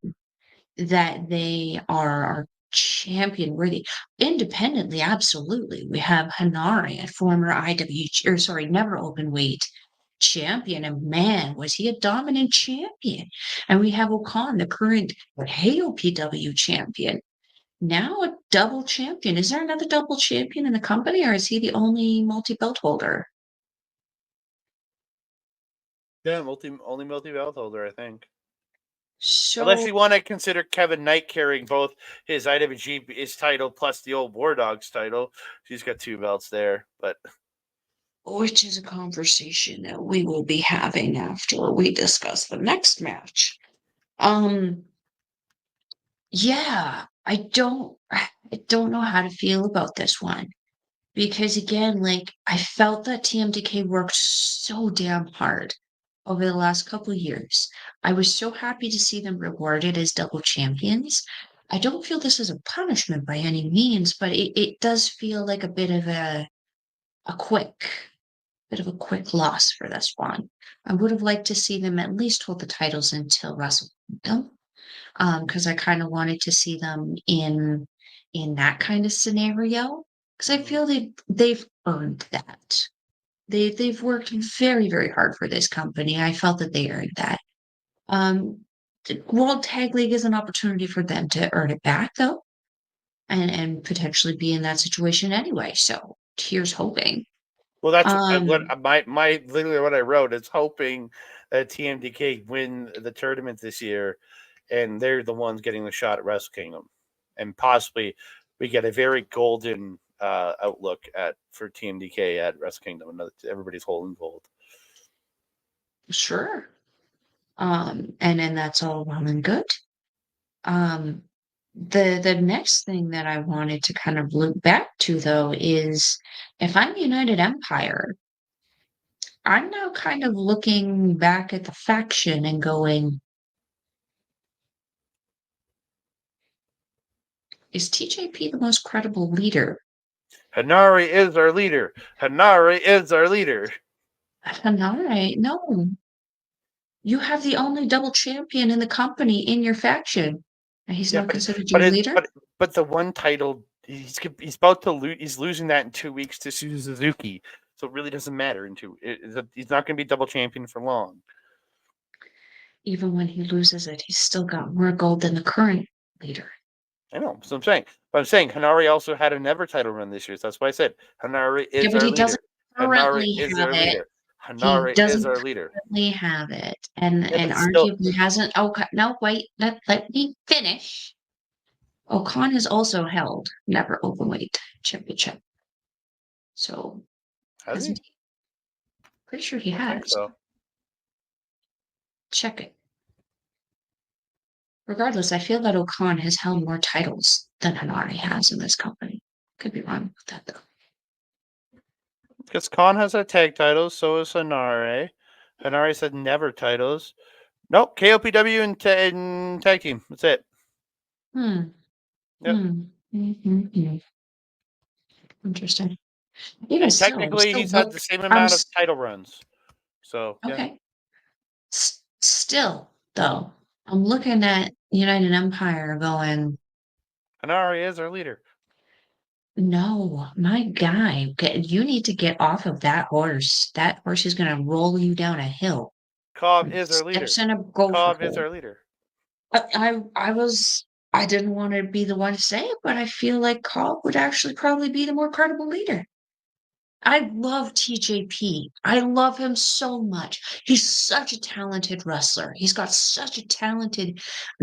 that they are champion worthy. Independently, absolutely. We have Henare, a former never open weight champion. And man, was he a dominant champion. And we have Okan, the current AOPW champion. Now a double champion. Is there another double champion in the company, or is he the only multi-belt holder? Yeah, only multi belt holder, I think. Unless So you want to consider Kevin Knight carrying both his IWGP title plus the old War Dogs title. He's got 2 belts there, but which is a conversation that we will be having after we discuss the next match. Um, yeah, I don't know how to feel about this one because again, like I felt that TMDK worked so damn hard over the last couple of years. I was so happy to see them rewarded as double champions. I don't feel this is a punishment by any means, but it does feel like a a quick bit of a quick loss for this one. I would have liked to see them at least hold the titles until Wrestle Kingdom, because I kind of wanted to see them in that kind of scenario. Because I feel they've earned that. They've worked very very hard for this company. I felt that they earned that. The World Tag League is an opportunity for them to earn it back though, and potentially be in that situation anyway. So here's hoping. well, that's what Um, my literally what I wrote is hoping that TMDK win the tournament this year, and they're the ones getting the shot at Wrestle Kingdom, and possibly we get a very golden outlook for TMDK at Wrestle Kingdom. Everybody's holding gold. Sure. And then that's all well and good. The next thing that I wanted to kind of loop back to, though, is if I'm United Empire, I'm now kind of looking back at the faction and going, is TJP the most credible leader? Henare is our leader. Henare is our leader. Henare, no. You have the only double champion in the company in your faction. And he's not considered your leader? But the one title, he's about to lose. He's losing that in 2 weeks to Suzuki. So it really doesn't matter. He's not going to be double champion for long. Even when he loses it, he's still got more gold than the current leader. I know. So I'm saying. But I'm saying Henare also had a never title run this year. So that's why I said Henare is our leader. Henare is our leader. Henare is our leader. Currently have it, and arguably hasn't. Oh no, wait. Let me finish. Okan has also held never openweight championship. So has he? Pretty sure he has. I think so. Check it. Regardless, I feel that Okan has held more titles than Henare has in this company. Could be wrong with that though. Because Khan has a tag titles, so is Henare. Henare said never titles. Nope, KOPW and tag team. That's it. Yep. Interesting. Even technically, he's had the same amount of title runs. So okay. Yeah. Still, though, I'm looking at United Empire going, Henare is our leader. No, my guy, you need to get off of that horse. That horse is going to roll you down a hill. Cobb is our leader. Cobb is our leader. I didn't want to be the one to say it, but I feel like Cobb would actually probably be the more credible leader. I love TJP. I love him so much. He's such a talented wrestler. He's got such a talented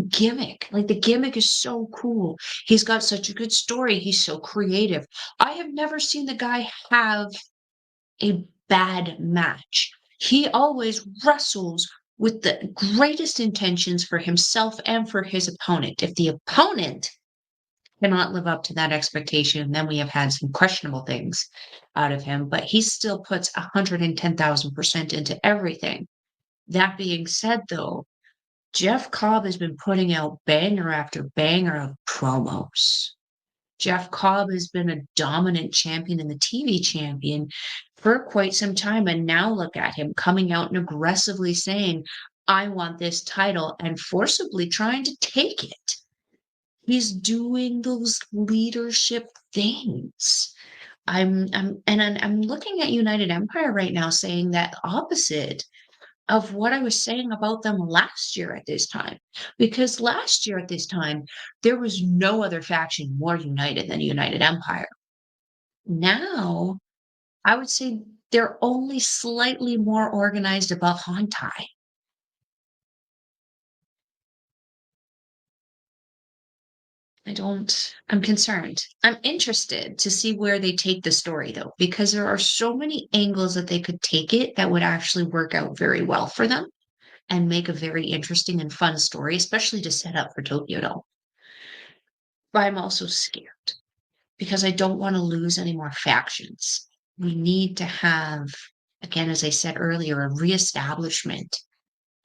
gimmick. Like the gimmick is so cool. He's got such a good story. He's so creative. I have never seen the guy have a bad match. He always wrestles with the greatest intentions for himself and for his opponent. If the opponent cannot live up to that expectation, then we have had some questionable things out of him, but he still puts 110,000% into everything. That being said, though, Jeff Cobb has been putting out banger after banger of promos. Jeff Cobb has been a dominant champion and the TV champion for quite some time. And now look at him coming out and aggressively saying, I want this title, and forcibly trying to take it. He's doing those leadership things. I'm looking at United Empire right now saying that opposite of what I was saying about them last year at this time. Because last year at this time, there was no other faction more united than United Empire. Now, I would say they're only slightly more organized above Hantai. I'm concerned. I'm interested to see where they take the story, though, because there are so many angles that they could take it that would actually work out very well for them and make a very interesting and fun story, especially to set up for Tokyo Dome. But I'm also scared because I don't want to lose any more factions. We need to have, again, as I said earlier, a reestablishment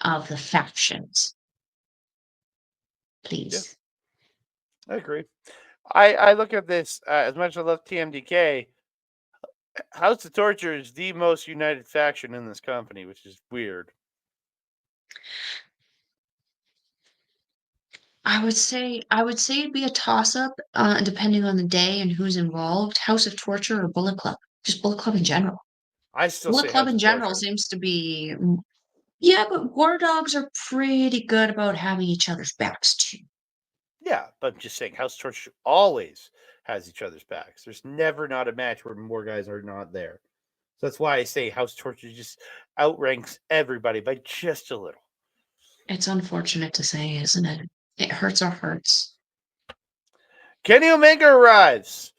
of the factions. Please. Yeah. I agree. I look at this as much as I love TMDK. House of Torture is the most united faction in this company, which is weird. I would say it'd be a toss-up, depending on the day and who's involved. House of Torture or Bullet Club. Just Bullet Club in general. I still Bullet say Club House in of general Torture. seems to be, yeah, but War Dogs are pretty good about having each other's backs too. Yeah, but I'm just saying House of Torture always has each other's backs. There's never not a match where more guys are not there. So that's why I say House of Torture just outranks everybody by just a little. It's unfortunate to say, isn't it? It hurts our hearts. Kenny Omega arrives.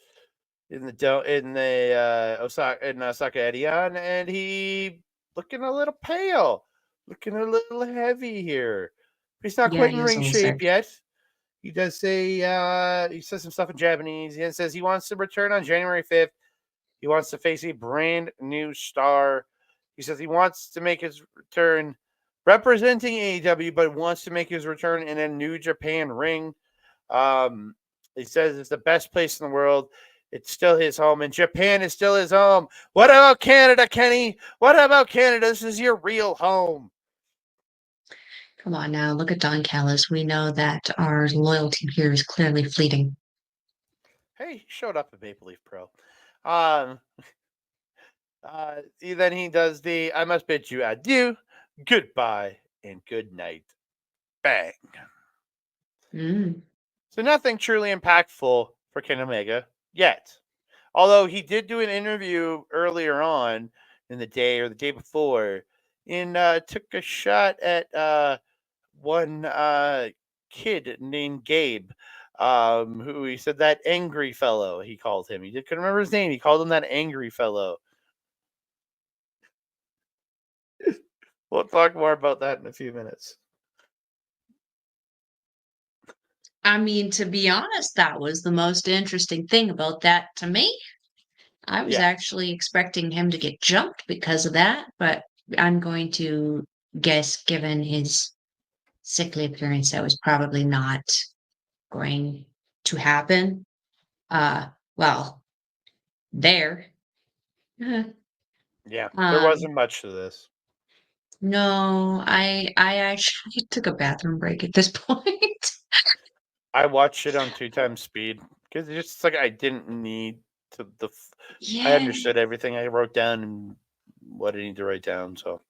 in the Osaka Edion, and he looking a little pale, looking a little heavy here. He's not Yeah, quite in he was a ring little shape sick. yet. He does say he says some stuff in Japanese. He says he wants to return on January 5th. He wants to face a brand new star. He says he wants to make his return representing AEW, but wants to make his return in a New Japan ring. Um, he says it's the best place in the world. It's still his home, and Japan is still his home. What about Canada, Kenny? What about Canada? This is your real home. Come on now, look at Don Callis. We know that our loyalty here is clearly fleeting. Hey, he showed up at Maple Leaf Pro. Um, then he does the I must bid you adieu, goodbye, and good night. Bang. Mm. So nothing truly impactful for Ken Omega yet. Although he did do an interview earlier on in the day or the day before, and took a shot at one kid named Gabe, who he said that angry fellow. He called him. Couldn't remember his name. He called him that angry fellow. We'll talk more about that in a few minutes. I mean, to be honest, that was the most interesting thing about that to me. I was Yeah. actually expecting him to get jumped because of that, but I'm going to guess, given his sickly appearance, that was probably not going to happen. Well, there. Yeah. There Um, wasn't much to this. no, I actually took a bathroom break at this point. I watched it on 2 times speed because it's just like I didn't need to. I Yeah, understood everything I wrote down and what I need to write down. So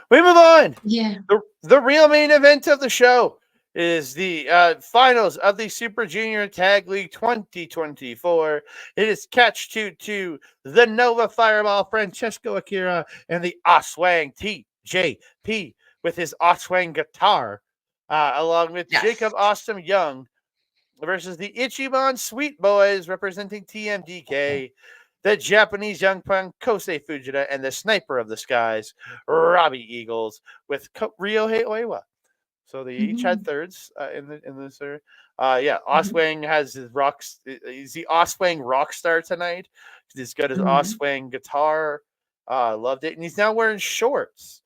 we move on. yeah. The real main event of the show is the finals of the Super Junior Tag League 2024. It is Catch 2 the Nova Fireball Francesco Akira and the Oswang TJP with his Oswang guitar, along with Yes. Jacob Awesome Young versus the Ichiban Sweet Boys representing TMDK, the Japanese Young Punk Kosei Fujita, and the Sniper of the Skies, Robbie Eagles, with Ryohei Oiwa. So they each had Mhm, thirds in this. Yeah, mhm, Oswang has his rocks. He's the Oswang rock star tonight. He's got his mhm. Oswang guitar. Loved it, and he's now wearing shorts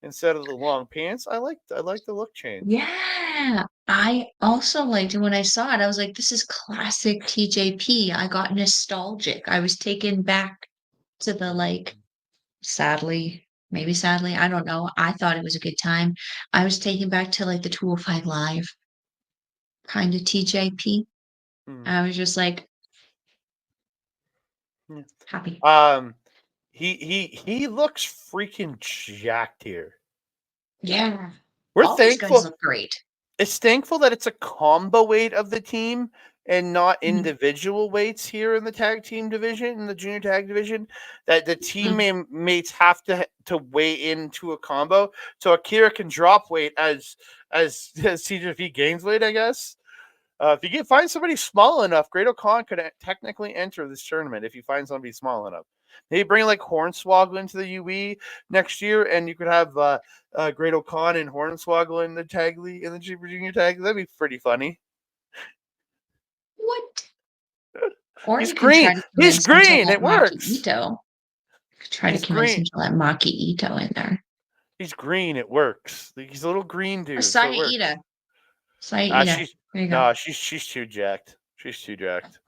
instead of the long pants. I like the look change. Yeah, I also liked it when I saw it. I was like, this is classic TJP. I got nostalgic. I was taken back to the sadly, maybe sadly, I don't know. I thought it was a good time. I was taken back to like the 205 Live kind of TJP. Hmm. I was just like Yeah. happy. Um, he looks freaking jacked here. Yeah. We're All these guys thankful. look great. It's thankful that it's a combo weight of the team and not Mhm, individual weights here in the tag team division, in the junior tag division. That the mhm, teammates have to weigh into a combo, so Akira can drop weight as CJP gains weight, I guess. If you find somebody small enough, Great O'Khan could technically enter this tournament if you find somebody small enough. Maybe bring like Hornswoggle into the UE next year, and you could have Great O'Khan and Hornswoggle in the tag league in the Super Junior tag. That'd be pretty funny. what? Or He's you can green. try to He's convince him to green. let It Maki works. Ito. Try to He's convince him green. to let Maki Ito in there. He's green. It works. He's a little green Or dude, so it Saya works. Ida. Saya Ida. She's There you go. no, she's too jacked. She's too jacked.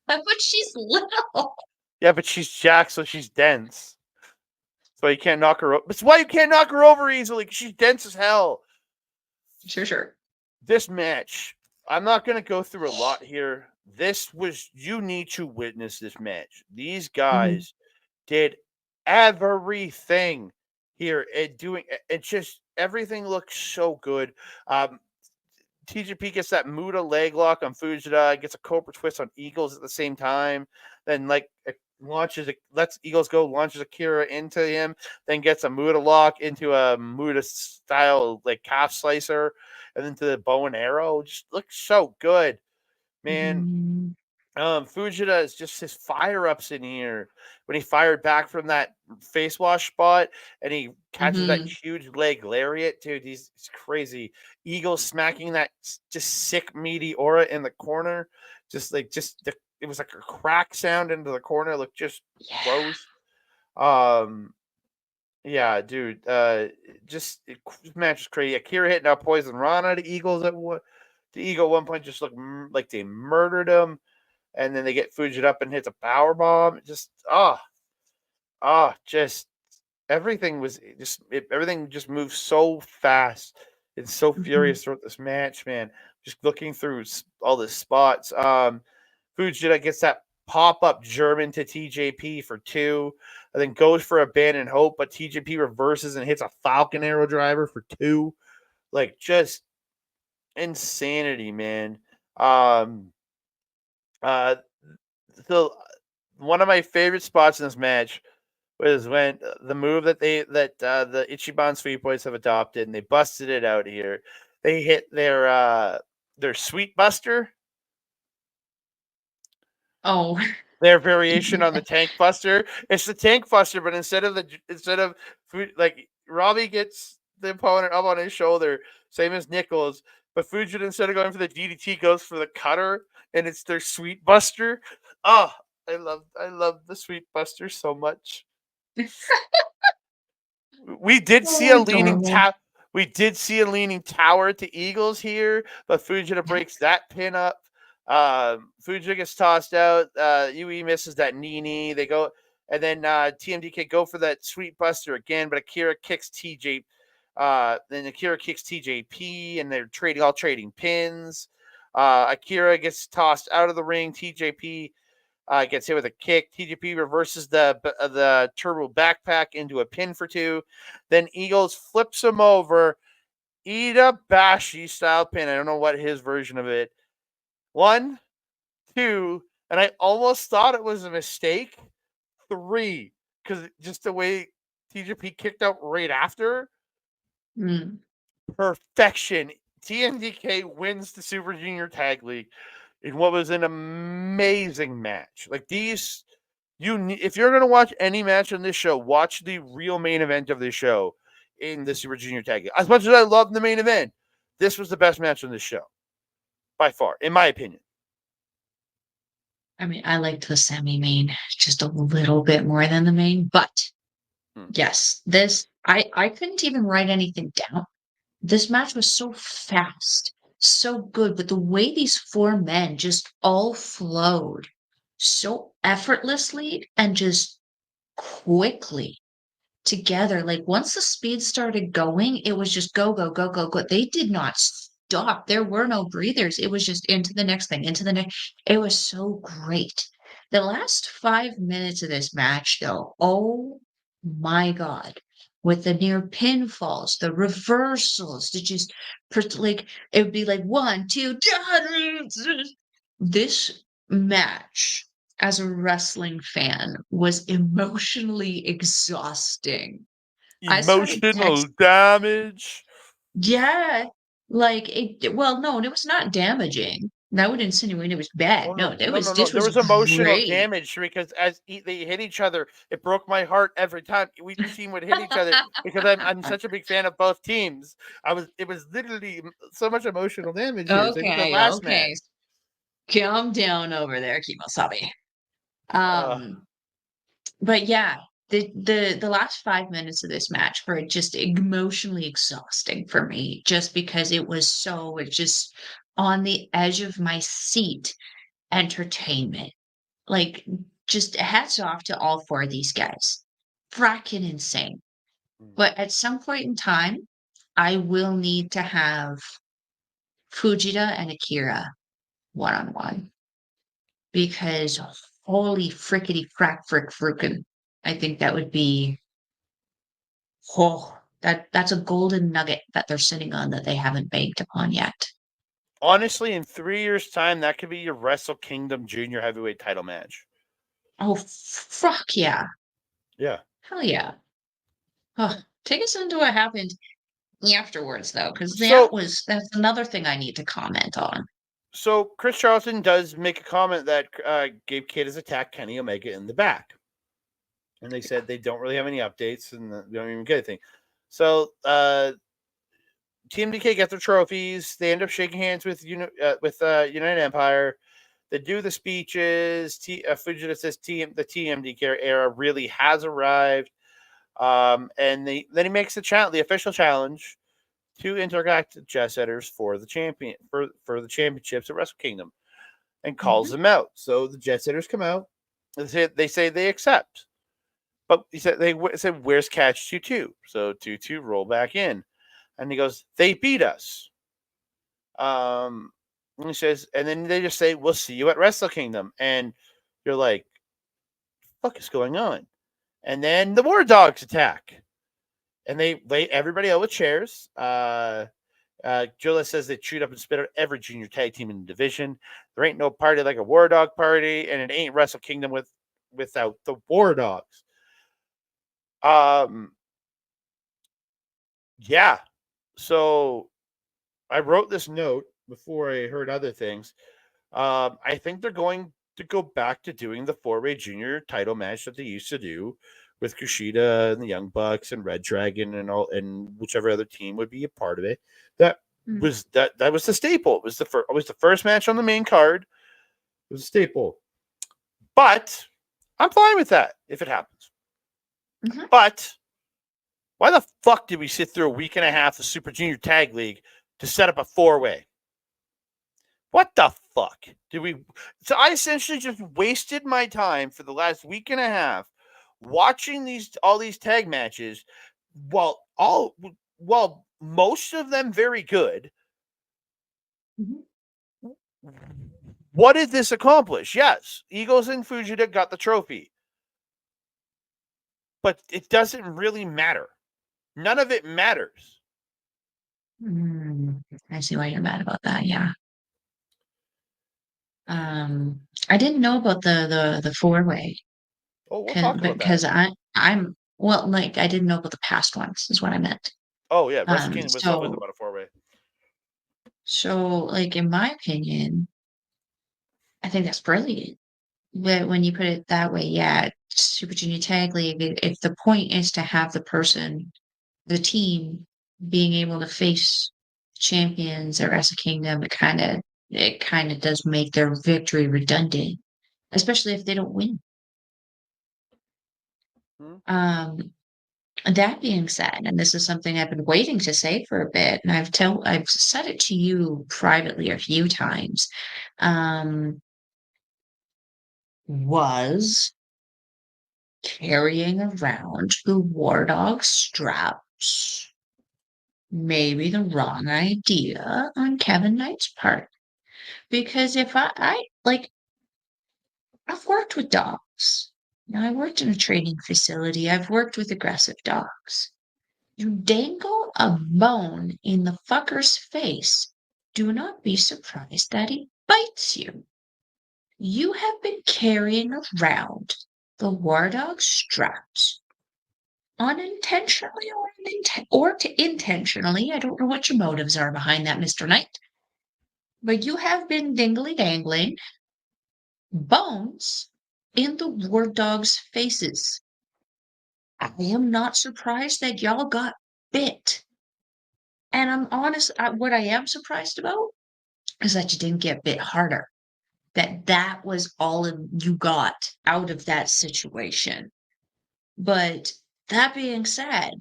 But she's little. Yeah, but she's jacked, so she's dense. So you can't knock her over. That's why you can't knock her over easily, because she's dense as hell. Sure, sure. This match, I'm not going to go through a lot here. You need to witness this match. These Mhm, guys did everything here and doing it. Just everything looks so good. TGP gets that Muda leg lock on Fujita, gets a Cobra twist on Eagles at the same time. Then lets Eagles go, launches Akira into him, then gets a Muda lock into a Muda style like calf slicer, and then to the bow and arrow. Just looks so good, man. mhm. Fujita is just his fire ups in here when he fired back from that face wash spot and he catches that Mhm. huge leg lariat, dude. He's crazy. Eagle smacking that just sick meaty aura in the corner, it was like a crack sound into the corner. It looked just Yeah. gross. Um, yeah, dude. This match is crazy. Akira hitting out poison Rana to Eagles at one. The Eagle at one point just looked like they murdered him, and then they get Fujita up and hits a power bomb. Just just everything just moves so fast and so Mhm. furious throughout this match, man. Just looking through all the spots. Fujita gets that pop up German to TJP for two, and then goes for abandoned hope, but TJP reverses and hits a Falcon Arrow driver for two. Like just insanity, man. Um, uh, so one of my favorite spots in this match was when the move the Ichiban Sweet Boys have adopted, and they busted it out here. They hit their Sweet Buster, Oh. their variation on the Tank Buster. It's the Tank Buster, but instead of like Robbie gets the opponent up on his shoulder, same as Nichols. But Fujita, instead of going for the DDT, goes for the cutter, and it's their Sweet Buster. Oh, I love the Sweet Buster so much. We did see Oh, a leaning adorable. tap. We did see a leaning tower to Eagles here, but Fujita breaks that pin up. Fujita gets tossed out. UE misses that knee. They go, and then TMDK go for that sweet buster again, but Akira kicks TJ. Then Akira kicks TJP, and they're trading pins. Akira gets tossed out of the ring. TJP gets hit with a kick. TJP reverses the turbo backpack into a pin for two. Then Eagles flips him over. Ida Bashi style pin. I don't know what his version of it. One, two, and I almost thought it was a mistake. Three, because just the way TJP kicked out right after. Mm. Perfection. TMDK wins the Super Junior Tag League in what was an amazing match. Like these, if you're gonna watch any match on this show, watch the real main event of this show in the Super Junior Tag League. As much as I love the main event, this was the best match on this show by far, in my opinion. I mean, I liked the semi-main just a little bit more than the main, but Hmm. yes, this I couldn't even write anything down. This match was so fast, so good, but the way these four men just all flowed so effortlessly and just quickly together. Like once the speed started going, it was just go, go, go, go, go. They did not stop. There were no breathers. It was just into the next thing, into the next. It was so great. The last 5 minutes of this match, though, oh my God. With the near pinfalls, the reversals, the just like it would be like one, two, this match as a wrestling fan was emotionally exhausting. I started Emotional text damage. yeah, like well, no, it was not damaging. That would insinuate it was bad. Oh No, no, no, no, no! this There was was emotional great. damage because they hit each other, it broke my heart every time the team would hit each other because I'm such a big fan of both teams. It was literally so much emotional damage here. Same as the Okay, last match. okay. Calm down over there, Kimosabi. Uh, Um, but yeah, the last 5 minutes of this match were just emotionally exhausting for me, just because it's just on the edge of my seat entertainment. Like, just hats off to all four of these guys. Fracking insane. But at some point in time, I will need to have Fujita and Akira one on one because holy frickety frack frick frickin'. I think that would be that's a golden nugget that they're sitting on that they haven't banked upon yet. Honestly, in 3 years' time, that could be your Wrestle Kingdom Junior Heavyweight Title match. Oh fuck yeah. Yeah. Hell yeah. Oh, take us into what happened afterwards though, because So that's another thing I need to comment on. So Chris Charlton does make a comment that Gabe Kidd has attacked Kenny Omega in the back, and they said they don't really have any updates and they don't even get anything. So TMDK get their trophies. They end up shaking hands with United Empire. They do the speeches. Fujita says the TMDK era really has arrived. And then he makes the official challenge to Intergalactic Jet Setters for the championships at Wrestle Kingdom, and calls them out. So the Jet Setters come out. They say they accept, but they said, "Where's Catch 2-2?" So 2-2 roll back in, and he goes, "They beat us." And he says, and then they just say, "We'll see you at Wrestle Kingdom," and you're like, "What the fuck is going on?" And then the War Dogs attack, and they lay everybody out with chairs. Julia says they chewed up and spit out every junior tag team in the division. There ain't no party like a War Dog party, and it ain't Wrestle Kingdom without the War Dogs. Yeah. So I wrote this note before I heard other things. I think they're going to go back to doing the four-way junior title match that they used to do with Kushida and the Young Bucks and Red Dragon and whichever other team would be a part of it. That was the staple. It was the first match on the main card. It was a staple. But I'm fine with that if it happens. Mm-hmm. But why the fuck did we sit through a week and a half of Super Junior Tag League to set up a four-way? What the fuck did we? So I essentially just wasted my time for the last week and a half watching all these tag matches, while most of them very good. Mm-hmm. What did this accomplish? Yes, Eagles and Fujita got the trophy, but it doesn't really matter. None of it matters. I see why you're mad about that. Yeah. I didn't know about the four-way. Oh, we'll talk about because that. I'm well, like I didn't know about the past ones is what I meant. Oh yeah, Wrestle Kingdom was always about a four-way. So, like in my opinion, I think that's brilliant. But when you put it that way, yeah, Super Junior Tag League. If the point is to have the team being able to face champions at Wrestle Kingdom, it kind of does make their victory redundant, especially if they don't win. That being said, and this is something I've been waiting to say for a bit, and I've said it to you privately a few times, was carrying around the War Dog straps maybe the wrong idea on Kevin Knight's part? Because if I like, I've worked with dogs. Now, I worked in a training facility. I've worked with aggressive dogs. You dangle a bone in the fucker's face. Do not be surprised that he bites you. You have been carrying around the War Dog straps unintentionally or intentionally. I don't know what your motives are behind that, Mr. Knight. But you have been dangling bones in the War Dogs' faces. I am not surprised that y'all got bit. And I'm honest, what I am surprised about is that you didn't get bit harder. That was all you got out of that situation. But that being said,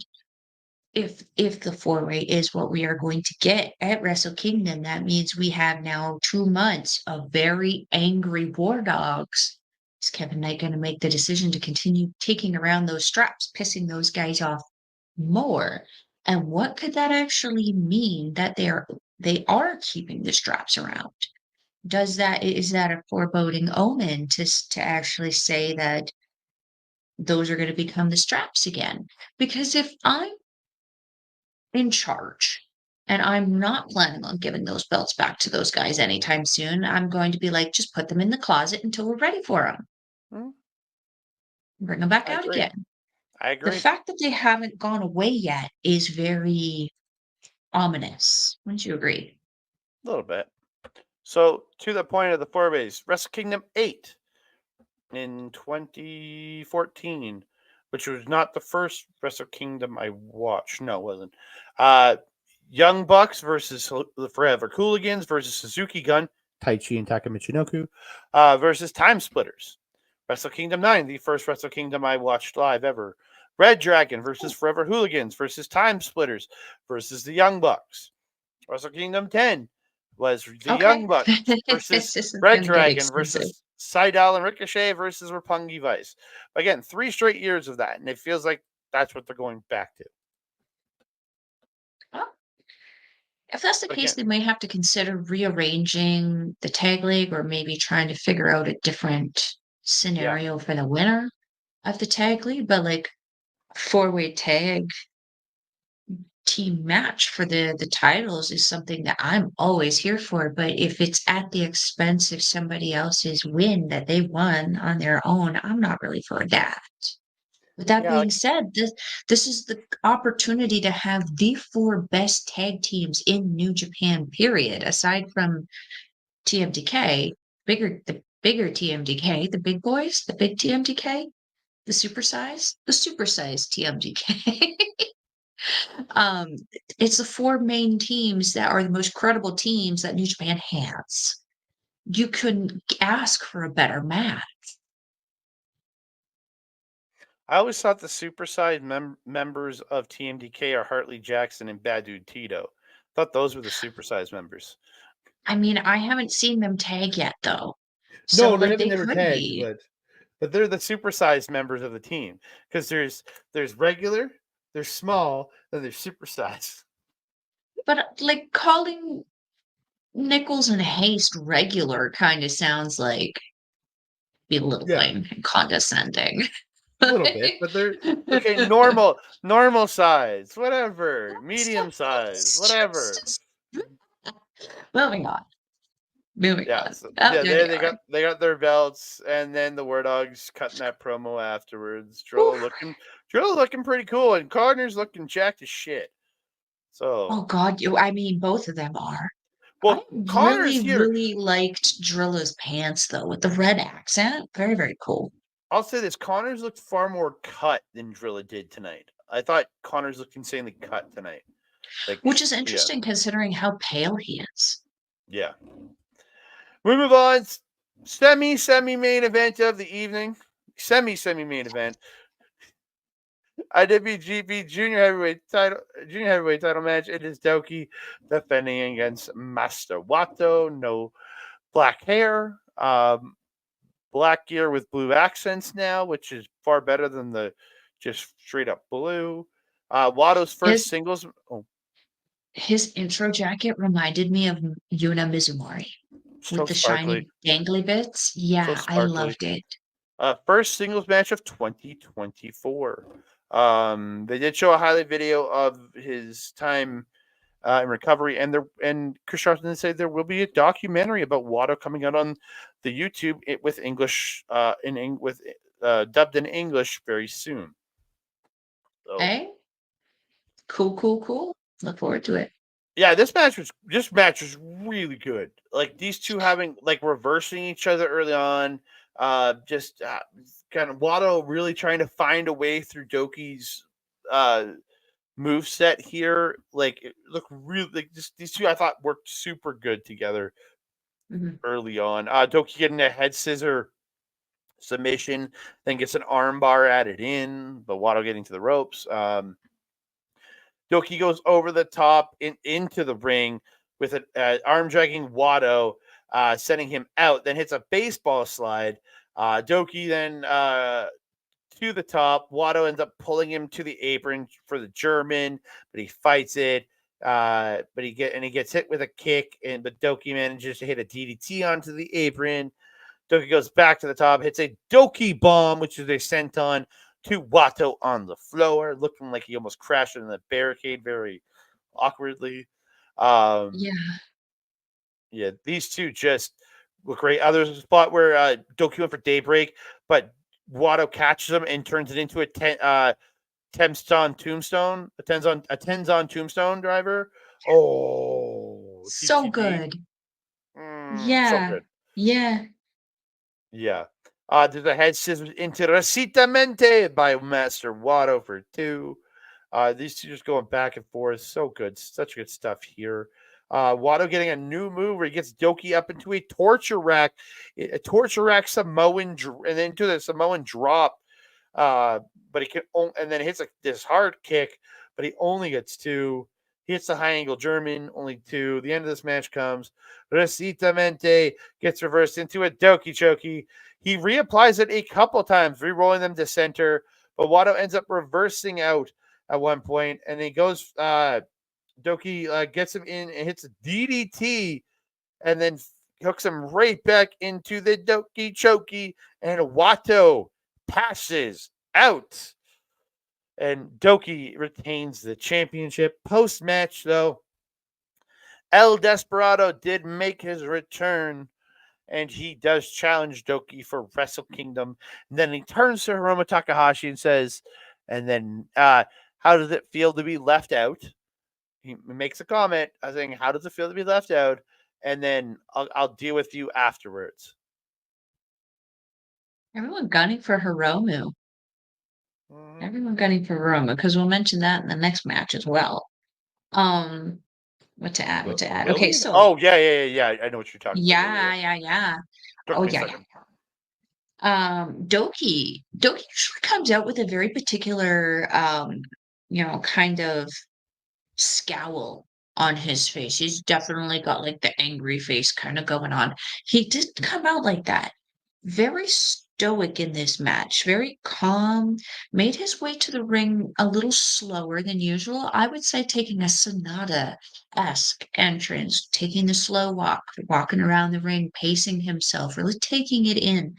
if the four-way is what we are going to get at Wrestle Kingdom, that means we have now 2 months of very angry War Dogs. Is Kevin Knight going to make the decision to continue taking around those straps, pissing those guys off more? And what could that actually mean that they are keeping the straps around? Is that a foreboding omen to actually say that those are going to become the straps again? Because if I'm in charge and I'm not planning on giving those belts back to those guys anytime soon, I'm going to be like, just put them in the closet until we're ready for them. Bring them back out again. I agree. The fact that they haven't gone away yet is very ominous. Wouldn't you agree? A little bit. So, to the point of the four ways, Wrestle Kingdom 8 in 2014, which was not the first Wrestle Kingdom I watched. No, it wasn't. Young Bucks versus the Forever Hooligans versus Suzuki Gun, Taichi and Taka Michinoku versus Time Splitters. Wrestle Kingdom 9, the first Wrestle Kingdom I watched live ever. Red Dragon versus Forever Hooligans versus Time Splitters versus the Young Bucks. Wrestle Kingdom 10 was the Okay. Young Bucks versus This is Red gonna get Dragon expensive. versus Seidel and Ricochet versus Roppongi Vice. Again, 3 straight years of that, and it feels like that's what they're going back to. Well, if that's the But case, again, they might have to consider rearranging the tag league or maybe trying to figure out a different yeah. scenario for the winner of the tag league. But like four-way tag team match for the titles is something that I'm always here for. But if it's at the expense of somebody else's win that they won on their own, I'm not really for that. With that Yeah, being like, said, this is the opportunity to have the four best tag teams in New Japan, period. Aside from TMDK, the bigger TMDK, the big boys, the big TMDK, the supersize TMDK. um, it's the four main teams that are the most credible teams that New Japan has. You couldn't ask for a better match. I always thought the supersized members of TMDK are Hartley Jackson and Bad Dude Tito. Thought those were the supersized members. I mean, I haven't seen them tag yet though. So No, they like haven't they never could tagged, be. but they're the supersized members of the team because there's regular, there's small, and there's supersized. But like calling Nichols and Haste regular kind of sounds like Yeah, belittling and condescending. a little bit, but they're okay. Normal size, whatever. Medium size, It's whatever. just moving on. Moving Yeah, on. so Oh, yeah, there there they they are. got their belts, and then the War Dogs cutting that promo afterwards. Whew. Drill looking pretty cool, and Connors looking jacked as shit. Oh So, God, I mean, both of them are. I well, Connors really, here. really liked Drilla's pants though, with the red accent. Very, very cool. I'll say this: Connors looked far more cut than Drilla did tonight. I thought Connors looked insanely cut tonight. Like, Which is yeah, interesting considering how pale he is. yeah. We move on. Semi main event of the evening. Semi main event. IWGP Junior Heavyweight Title match. It is Douki defending against Master Wato. No black hair. Black gear with blue accents now, which is far better than the just straight up blue. Wato's first His singles. Oh, his intro jacket reminded me of Yuna Mizumori so with the sparkly, shiny dangly bits. so Yeah, I sparkly. loved it. First singles match of 2024. They did show a highlight video of his time in recovery, and Chris Charlton said there will be a documentary about Wato coming out on the YouTube with English with dubbed in English very soon. So Hey, cool, cool, cool. Look forward to it. yeah, this match was really good. Like these two having like reversing each other early on, just kind of Wato really trying to find a way through Doki's uh move set here. Like it looked really like these two I thought worked super good together Mhm. early on. Doki getting a head scissor submission, then gets an armbar added in, but Wato getting to the ropes. Doki goes over the top into the ring with an arm dragging Wato, sending him out. Then hits a baseball slide. Doki then to the top. Wato ends up pulling him to the apron for the German, but he fights it. But he gets hit with a kick, but Doki manages to hit a DDT onto the apron. Doki goes back to the top, hits a Doki bomb, which is a senton to Wato on the floor, looking like he almost crashed into the barricade very awkwardly. Um, Yeah. yeah, these two just look great. There's a spot where Doki went for Daybreak, but Wato catches him and turns it into a Tenzon Tombstone driver. Oh, So TTD. good. So Yeah. good. Yeah. Yeah. There's a head scissors into Recitamente by Master Wato for 2. These two just going back and forth. So good. Such good stuff here. Wato getting a new move where he gets Douki up into a torture rack. A torture rack Samoan and then into the Samoan drop. But he can and then hits this hard kick, but he only gets 2. He hits the high angle German, only 2. The end of this match comes. Recitamente gets reversed into a Doki Choki. He reapplies it a couple times, re-rolling them to center, but Wato ends up reversing out at one point, and he goes. Doki gets him in and hits a DDT, and then hooks him right back into the Doki Choki, and Wato passes out. And Doki retains the championship. Post match, though, El Desperado did make his return, and he does challenge Doki for Wrestle Kingdom. And then he turns to Hiromu Takahashi and says, how does it feel to be left out? He makes a comment saying, how does it feel to be left out? And then I'll deal with you afterwards. Everyone gunning for Hiromu. Mm-hmm. Everyone gunning for Hiromu, because we'll mention that in the next match as well. What to add? Will Okay, we? so Oh, yeah. I know what you're talking about. yeah. Took Oh, me a yeah, second. yeah. Doki usually comes out with a very particular, kind of scowl on his face. He's definitely got like the angry face kind of going on. He didn't come out like that. Very stoic in this match, very calm, made his way to the ring a little slower than usual. I would say taking a Sonata-esque entrance, taking the slow walk, walking around the ring, pacing himself, really taking it in.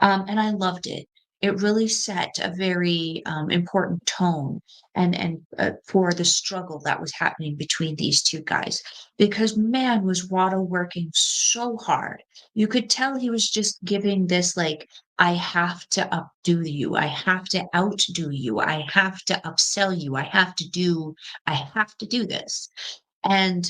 And I loved it. It really set a very important tone and for the struggle that was happening between these two guys. Because man, was Wato working so hard. You could tell he was just giving this like, I have to updo you. I have to outdo you. I have to upsell you. I have to do this. And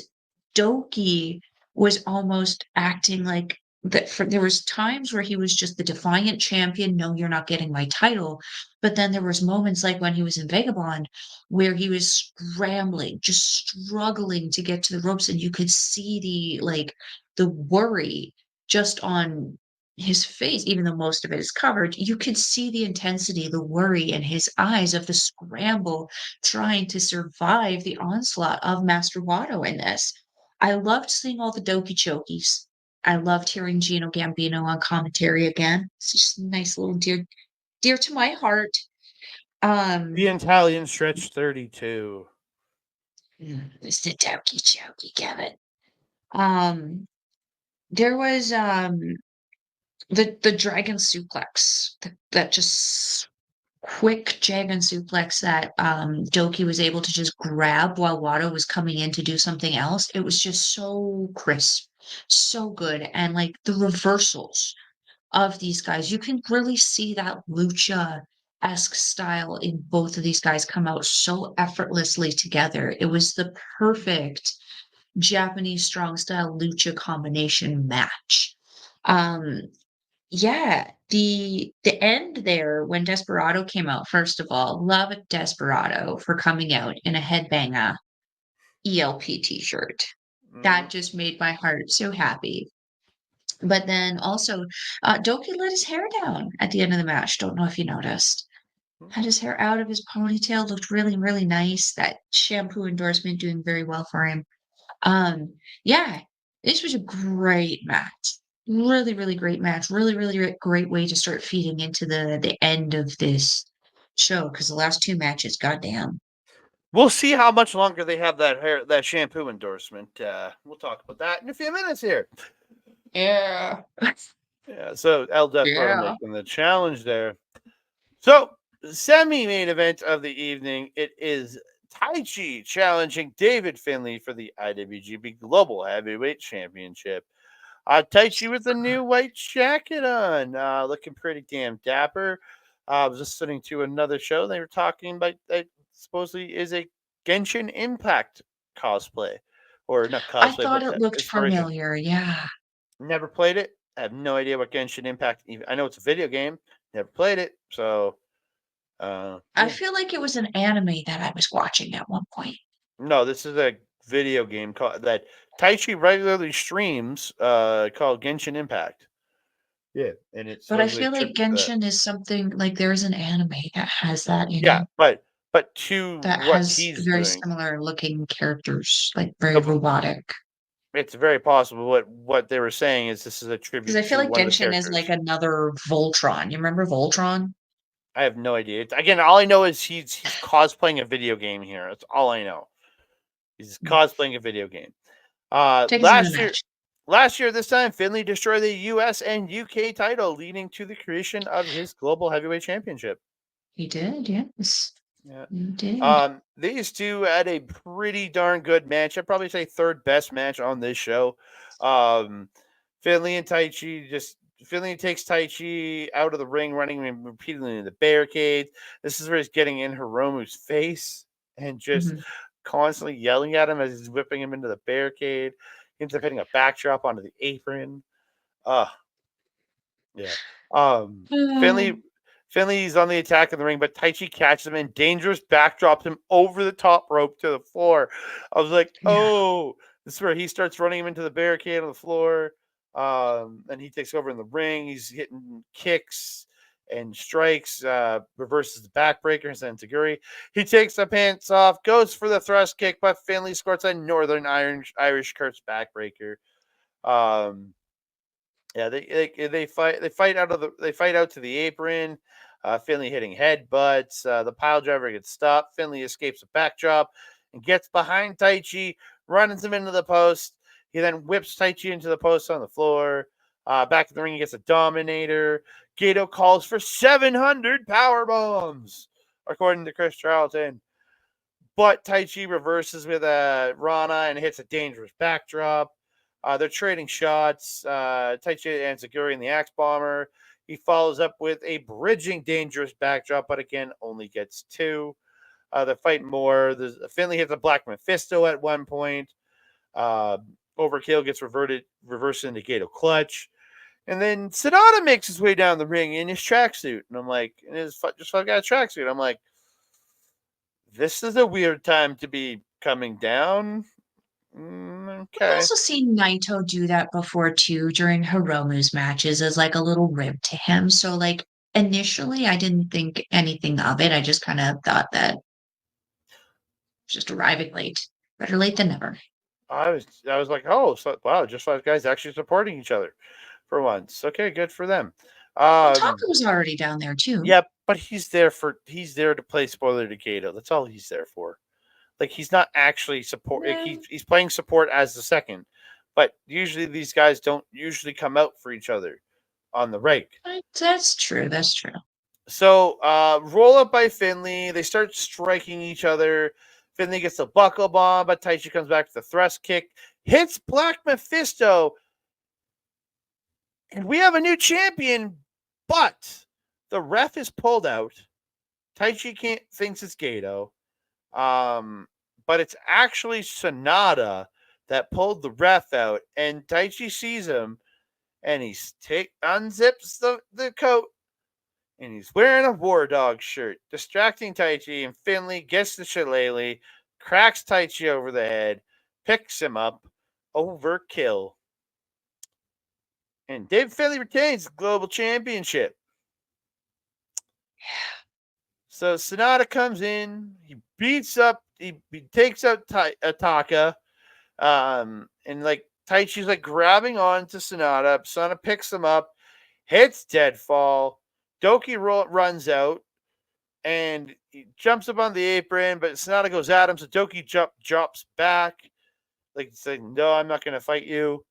Doki was almost acting like that there was times where he was just the defiant champion, "No, you're not getting my title." But then there was moments like when he was in Vagabond where he was scrambling, just struggling to get to the ropes, and you could see the worry just on his face, even though most of it is covered. You could see the intensity, the worry in his eyes of the scramble trying to survive the onslaught of Master Wato in this. I loved seeing all the Doki Chokis. I loved hearing Gino Gambino on commentary again. It's just a nice little dear to my heart. The Um, Italian stretch 32. it's the Doki Choki, Kevin. Um, there was the dragon suplex that just quick dragon suplex that Doki was able to just grab while Wato was coming in to do something else. It was just so crisp, so good. And like the reversals of these guys, you can really see that lucha-esque style in both of these guys come out so effortlessly together. It was the perfect Japanese strong style lucha combination match. Um, yeah, the end there when Desperado came out, first of all, love Desperado for coming out in a Headbanger ELP t-shirt. Mm-hmm. That just made my heart so happy. But then also, Doki let his hair down at the end of the match. Don't know if you noticed. Had his hair out of his ponytail, looked really, really nice. That shampoo endorsement doing very well for him. Yeah, this was a great match. Really, really great match. Really, really great way to start feeding into the end of this show because the last two matches, goddamn. We'll see how much longer they have that shampoo endorsement. We'll talk about that in a few minutes here. Yeah. Yeah, so El Desperado Yeah. making the challenge there. So, semi-main event of the evening, it is Taichi challenging David Finlay for the IWGP Global Heavyweight Championship. Taichi with a new white jacket on, looking pretty damn dapper. I was just listening to another show. They were talking about that supposedly is a Genshin Impact cosplay, or not I cosplay, thought but it looked inspiration. familiar. Yeah. Never played it. I have no idea what Genshin Impact. Even I know it's a video game. Never played it. So, I yeah. feel like it was an anime that I was watching at one point. No, this is a video game called that Taichi regularly streams. Called Genshin Impact. Yeah, and it's But I supposedly a feel like tribute to that. Genshin is something like there's an anime that has that, Yeah, but to that what has he's very doing, similar looking characters, like very no, but robotic. it's very possible. What they were saying is this is a Because tribute I feel to like one of the Genshin is like characters. another Voltron. You remember Voltron? I have no idea. Again, all I know is he's cosplaying a video game here. That's all I know. He's cosplaying a video game. Take us into the Last year, match. this time, Finlay destroyed the U.S. and U.K. title, leading to the creation of his global heavyweight championship. He did, yes. Yeah. He did. These two had a pretty darn good match. I'd probably say third best match on this show. Um, Finlay and Taichi Finlay takes Taichi out of the ring, running him repeatedly into the barricades. This is where he's getting in Hiromu's face and just Mhm. constantly yelling at him as he's whipping him into the barricade. He ends up hitting a backdrop onto the apron. Uh yeah. Finlay Finley's on the attack in the ring, but Taichi catches him and dangerous backdrops him over the top rope to the floor. I was like, Yeah. oh, this is where he starts running him into the barricade on the floor. And he takes over in the ring. He's hitting kicks and strikes, reverses the backbreaker and sends Taguri. He takes the pants off, goes for the thrust kick, but Finlay scores a Northern Irish curse backbreaker. Um, yeah, they fight out to the apron. Finlay hitting headbutts. The pile driver gets stopped. Finlay escapes a backdrop and gets behind Taichi, runs him into the post. He then whips Taichi into the post on the floor. Back in the ring, he gets a Dominator. Gato calls for 700 power bombs, according to Chris Charlton. But Taichi reverses with a Rana and hits a dangerous backdrop. They're trading shots. Taichi and Zaguri in the Axe Bomber. He follows up with a bridging dangerous backdrop, but again, only gets two. They're fighting more. Finlay hits a Black Mephisto at one point. Overkill gets reversed into Gato Clutch. And then Sonata makes his way down the ring in his tracksuit. And I'm like, in his just fuck out tracksuit. I'm like, this is a weird time to be coming down. We've Okay. also seen Naito do that before too during Hiromu's matches as like a little rib to him. So like initially I didn't think anything of it. I just kind of thought that just arriving late. Better late than never. I was like, oh, so, wow, just five guys actually supporting each other for once. Okay, good for them. Well, Taco's already down there too. Yeah, but he's there to play spoiler to Gato. That's all he's there for. Like he's not actually support. Like, Yeah, he's playing support as the second, but usually these guys don't usually come out for each other on the reg. that's true. That's true. So roll up by Finlay. They start striking each other. Finlay gets a buckle bomb, but Taichi comes back to the thrust kick, hits Black Mephisto, and we have a new champion. But the ref is pulled out. Taichi can't thinks it's Gato. But it's actually Sonata that pulled the ref out, and Taichi sees him, and he unzips the coat, and he's wearing a War Dog shirt, distracting Taichi, and Finlay gets the shillelagh, cracks Taichi over the head, picks him up, overkill. And David Finlay retains the global championship. So Sonata comes in, he takes out Taka, and like Taichi's like grabbing on to Sonata. Sonata picks him up, hits deadfall. Douki runs out and he jumps up on the apron, but Sonata goes at him, so Douki drops back, like saying, "No, I'm not going to fight you."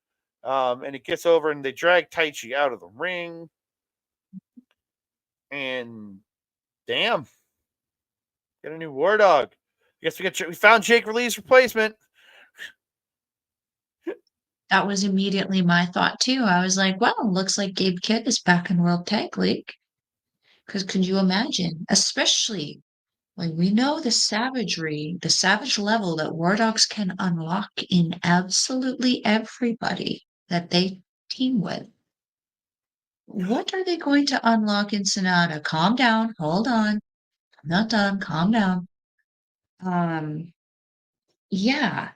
And it gets over, and they drag Taichi out of the ring. And damn, get a new War Dog. I guess we found Jake Lee's replacement. That was immediately my thought too. I was like, well, looks like Gabe Kidd is back in World Tag League. Because could you imagine, especially like we know the savagery, the savage level that War Dogs can unlock in absolutely everybody that they team with? What are they going to unlock in Sonata? Calm down. Hold on. I'm not done. Calm down. Yeah.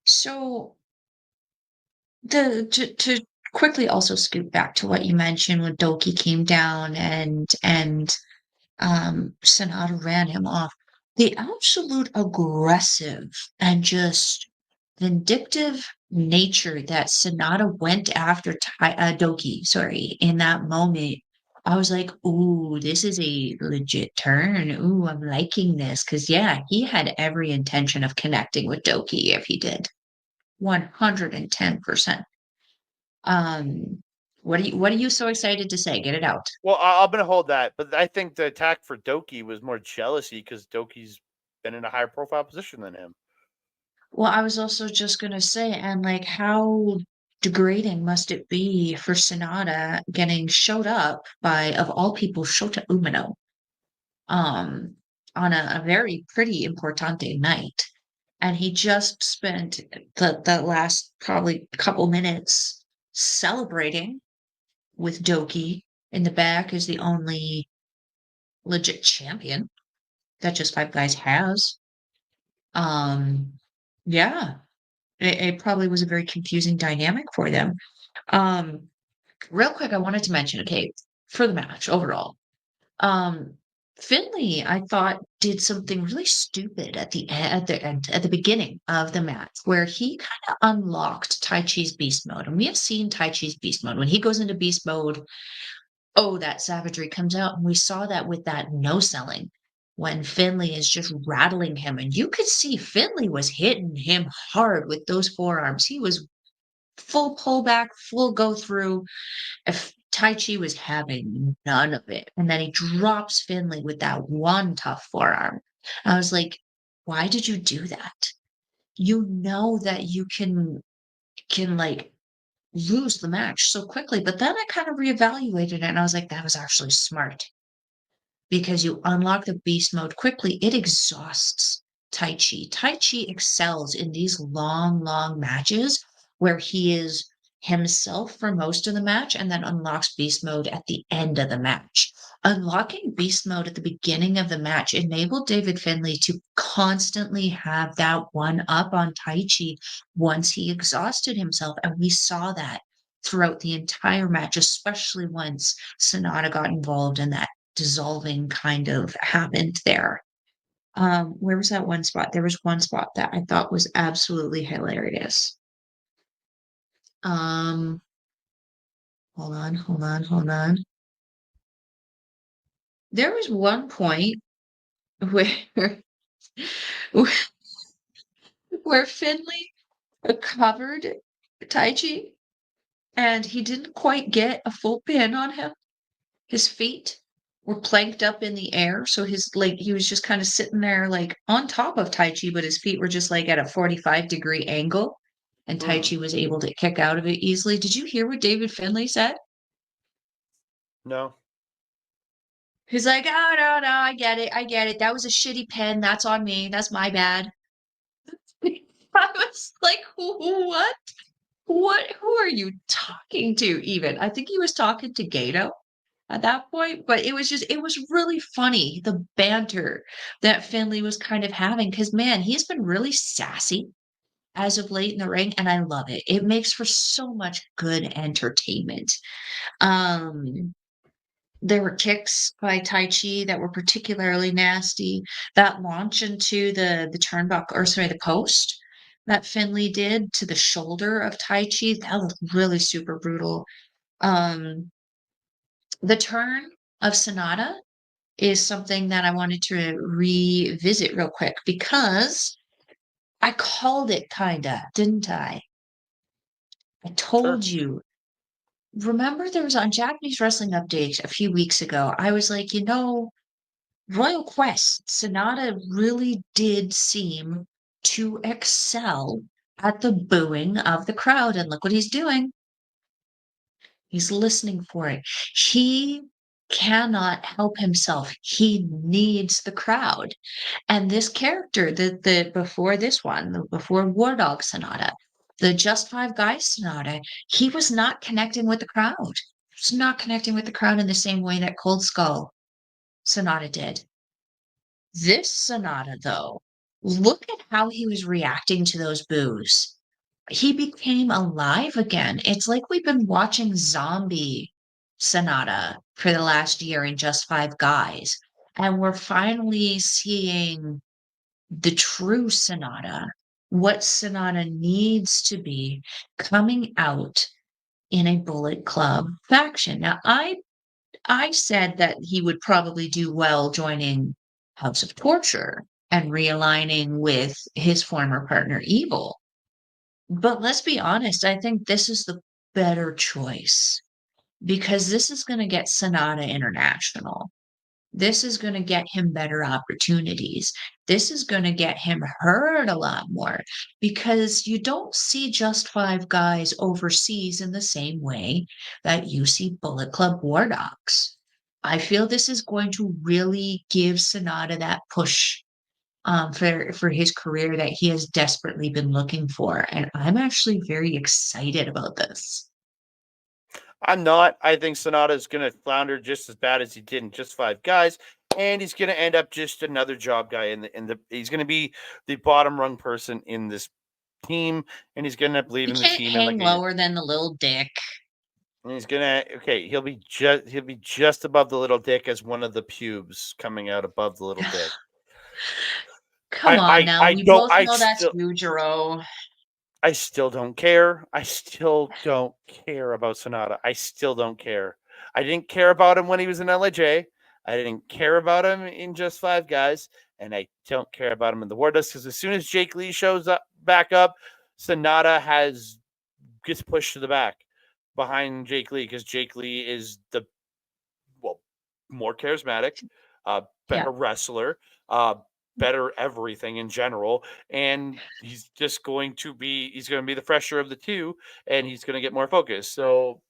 So to quickly also scoot back to what you mentioned when Douki came down and Sonata ran him off. The absolute aggressive and just vindictive nature that Sonata went after Douki, sorry, in that moment. I was like, ooh, this is a legit turn. Ooh, I'm liking this. Because, yeah, he had every intention of connecting with Douki if he did. 110%. What are you so excited to say? Get it out. Well, I'm gonna hold that, but I think the attack for Douki was more jealousy because Doki's been in a higher profile position than him. Well, I was also just gonna say, and like, how degrading must it be for Sonata getting showed up by, of all people, Shota Umino, um, on a very pretty importante night, and he just spent the last probably couple minutes celebrating with Doki in the back as the only legit champion that Just Five Guys has. Um, yeah, it probably was a very confusing dynamic for them. Um, real quick, I wanted to mention, okay, for the match overall, um, Finlay, I thought, did something really stupid at the beginning of the match, where he kind of unlocked Taichi's beast mode, and we have seen Taichi's beast mode when he goes into beast mode. Oh, that savagery comes out, and we saw that with that no selling when Finlay is just rattling him, and you could see Finlay was hitting him hard with those forearms. He was full pullback, full go through. If Taichi was having none of it, and then he drops Finlay with that one tough forearm. I was like, why did you do that? You know that you can like lose the match so quickly. But then I kind of reevaluated it and I was like, that was actually smart because you unlock the beast mode quickly. It exhausts Taichi. Taichi excels in these long, long matches where he is himself for most of the match and then unlocks beast mode at the end of the match. Unlocking beast mode at the beginning of the match enabled David Finlay to constantly have that one up on Taichi once he exhausted himself. And we saw that throughout the entire match, especially once Sonata got involved in that dissolving kind of happened there. Where was that one spot? There was one spot that I thought was absolutely hilarious. Hold on. There was one point where where Finlay covered Taichi and he didn't quite get a full pin on him. His feet were planked up in the air, so his like he was just kind of sitting there like on top of Taichi, but his feet were just like at a 45-degree angle, and Taichi was able to kick out of it easily. Did you hear what David Finlay said? No. He's like, "Oh, no, I get it. That was a shitty pin. That's on me. That's my bad." I was like, "What? What? Who are you talking to even?" I think he was talking to Gato at that point, but it was really funny, the banter that Finlay was kind of having because, man, he's been really sassy as of late in the ring, and I love it. It makes for so much good entertainment. Um, there were kicks by Taichi that were particularly nasty. That launch into the turnbuckle, or sorry, the post that Finlay did to the shoulder of Taichi, that was really super brutal. Um, the turn of Sonata is something that I wanted to revisit real quick because I called it kinda, didn't I? I Sure. told you. Remember there was on Japanese Wrestling Update a few weeks ago, I was like, Royal Quest, Sonata really did seem to excel at the booing of the crowd, and look what he's doing. He's listening for it. He cannot help himself. He needs the crowd. And this character, the before this one, before War Dog Sonata, the Just Five Guys Sonata, he was not connecting with the crowd. He was not connecting with the crowd in the same way that Cold Skull Sonata did. This Sonata, though, look at how he was reacting to those boos. He became alive again. It's like we've been watching Zombie Sonata for the last year in Just Five Guys, and we're finally seeing the true Sonata, what Sonata needs to be coming out in a Bullet Club faction. Now, I said that he would probably do well joining House of Torture and realigning with his former partner Evil. But let's be honest, I think this is the better choice because this is going to get Sonata International. This is going to get him better opportunities. This is going to get him heard a lot more because you don't see Just Five Guys overseas in the same way that you see Bullet Club War Dogs. I feel this is going to really give Sonata that push for his career that he has desperately been looking for, and I'm actually very excited about this. I'm not. I think Sonata is going to flounder just as bad as he did in Just Five Guys, and he's going to end up just another job guy he's going to be the bottom rung person in this team, and he's going to end up He leaving the can't team in hang like a. lower than the little dick. And he's gonna he'll be just above the little dick as one of the pubes coming out above the little dick. Come on now, I we don't both know that's Yujiro. I still don't care. I still don't care about Sonata. I still don't care. I didn't care about him when he was in LJ. I didn't care about him in Just Five Guys, and I don't care about him in the War Dust because as soon as Jake Lee shows up back up, Sonata gets pushed to the back behind Jake Lee because Jake Lee is more charismatic, better wrestler, better everything in general, and he's going to be the fresher of the two, and he's going to get more focus. So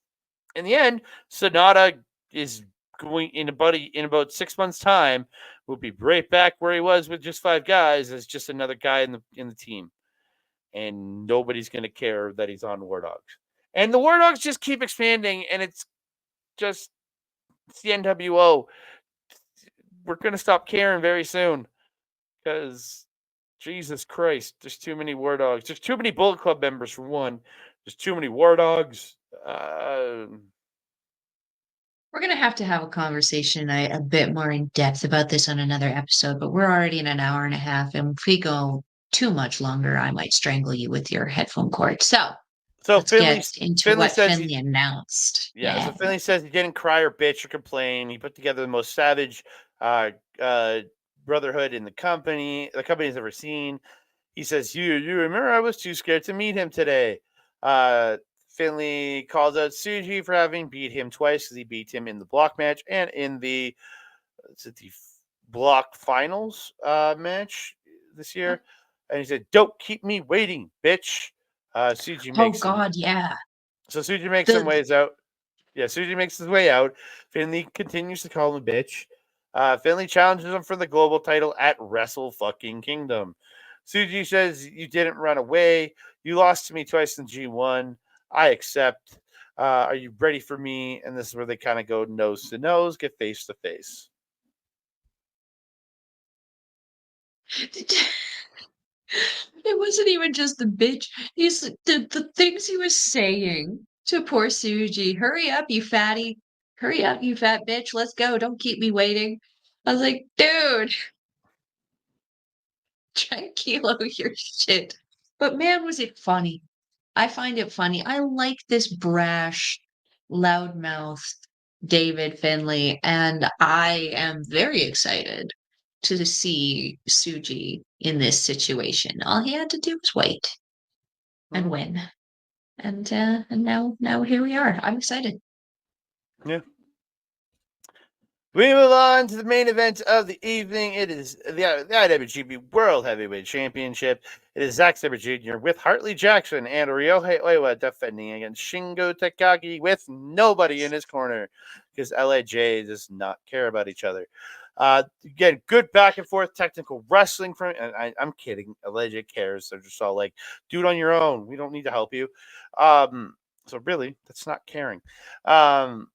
in the end, Sonata is going in about 6 months' time. Will be right back where he was with Just Five Guys as just another guy in the team, and nobody's going to care that he's on War Dogs. And the War Dogs just keep expanding, and it's the NWO. We're going to stop caring very soon because Jesus Christ, there's too many War Dogs. There's too many Bullet Club members for one. There's too many War Dogs. We're going to have a conversation a bit more in depth about this on another episode, but we're already in an hour and a half, and if we go too much longer, I might strangle you with your headphone cord. So let's get into what Finlay announced. So Finlay says he didn't cry or bitch or complain. He put together the most savage brotherhood in the company's ever seen. He says, you remember I was too scared to meet him today. Finlay calls out Tsuji for having beat him twice because he beat him in the block match and in the block finals match this year. And he said, don't keep me waiting, bitch. Tsuji makes So Tsuji makes some ways out. Yeah, Tsuji makes his way out. Finlay continues to call him a bitch. Finlay challenges him for the global title at Wrestle Kingdom. Tsuji says, you didn't run away. You lost to me twice in G1. I accept. Are you ready for me? And this is where they kind of go nose to nose, get face to face. It wasn't even just the bitch. The things he was saying to poor Tsuji. Hurry up, you fatty. Hurry up, you fat bitch. Let's go. Don't keep me waiting. I was like, dude. Tranquilo your shit. But man, was it funny. I find it funny. I like this brash, loudmouth David Finlay, and I am very excited to see Tsuji in this situation. All he had to do was wait and win. And now here we are. I'm excited. Yeah. We move on to the main event of the evening. It is the IWGP World Heavyweight Championship. It is Zack Sabre Jr. with Hartley Jackson and Ryohei Oiwa defending against Shingo Takagi with nobody in his corner because LAJ does not care about each other. Again, good back and forth technical wrestling from. I'm kidding. Alleged cares. They're just all like, "Do it on your own. We don't need to help you." So really, that's not caring. Um,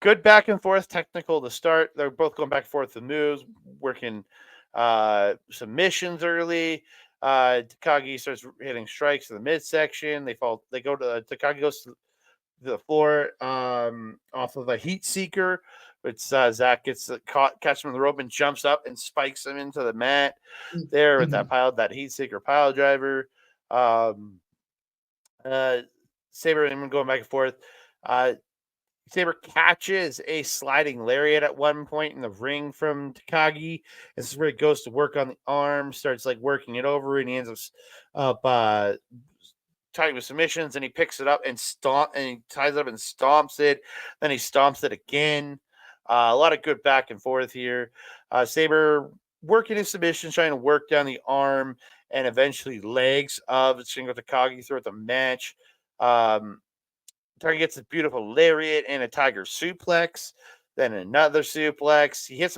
Good back and forth technical to start. They're both going back and forth with moves, working submissions early. Takagi starts hitting strikes in the midsection. They fall. They go to Takagi goes to the floor off of a heat seeker, which Zach gets caught, catches him in the rope and jumps up and spikes him into the mat there with Mhm. that heat seeker pile driver. Um, uh, Sabre and him going back and forth. Uh, Sabre catches a sliding lariat at one point in the ring from Takagi. This is where he goes to work on the arm, starts like working it over, and he ends up tight with submissions, and he picks it up and he ties it up and stomps it. Then he stomps it again. A lot of good back and forth here. Sabre working his submissions, trying to work down the arm and eventually legs of Shingo Takagi throughout the match. Um, Takagi gets a beautiful lariat and a tiger suplex. Then another suplex. He hits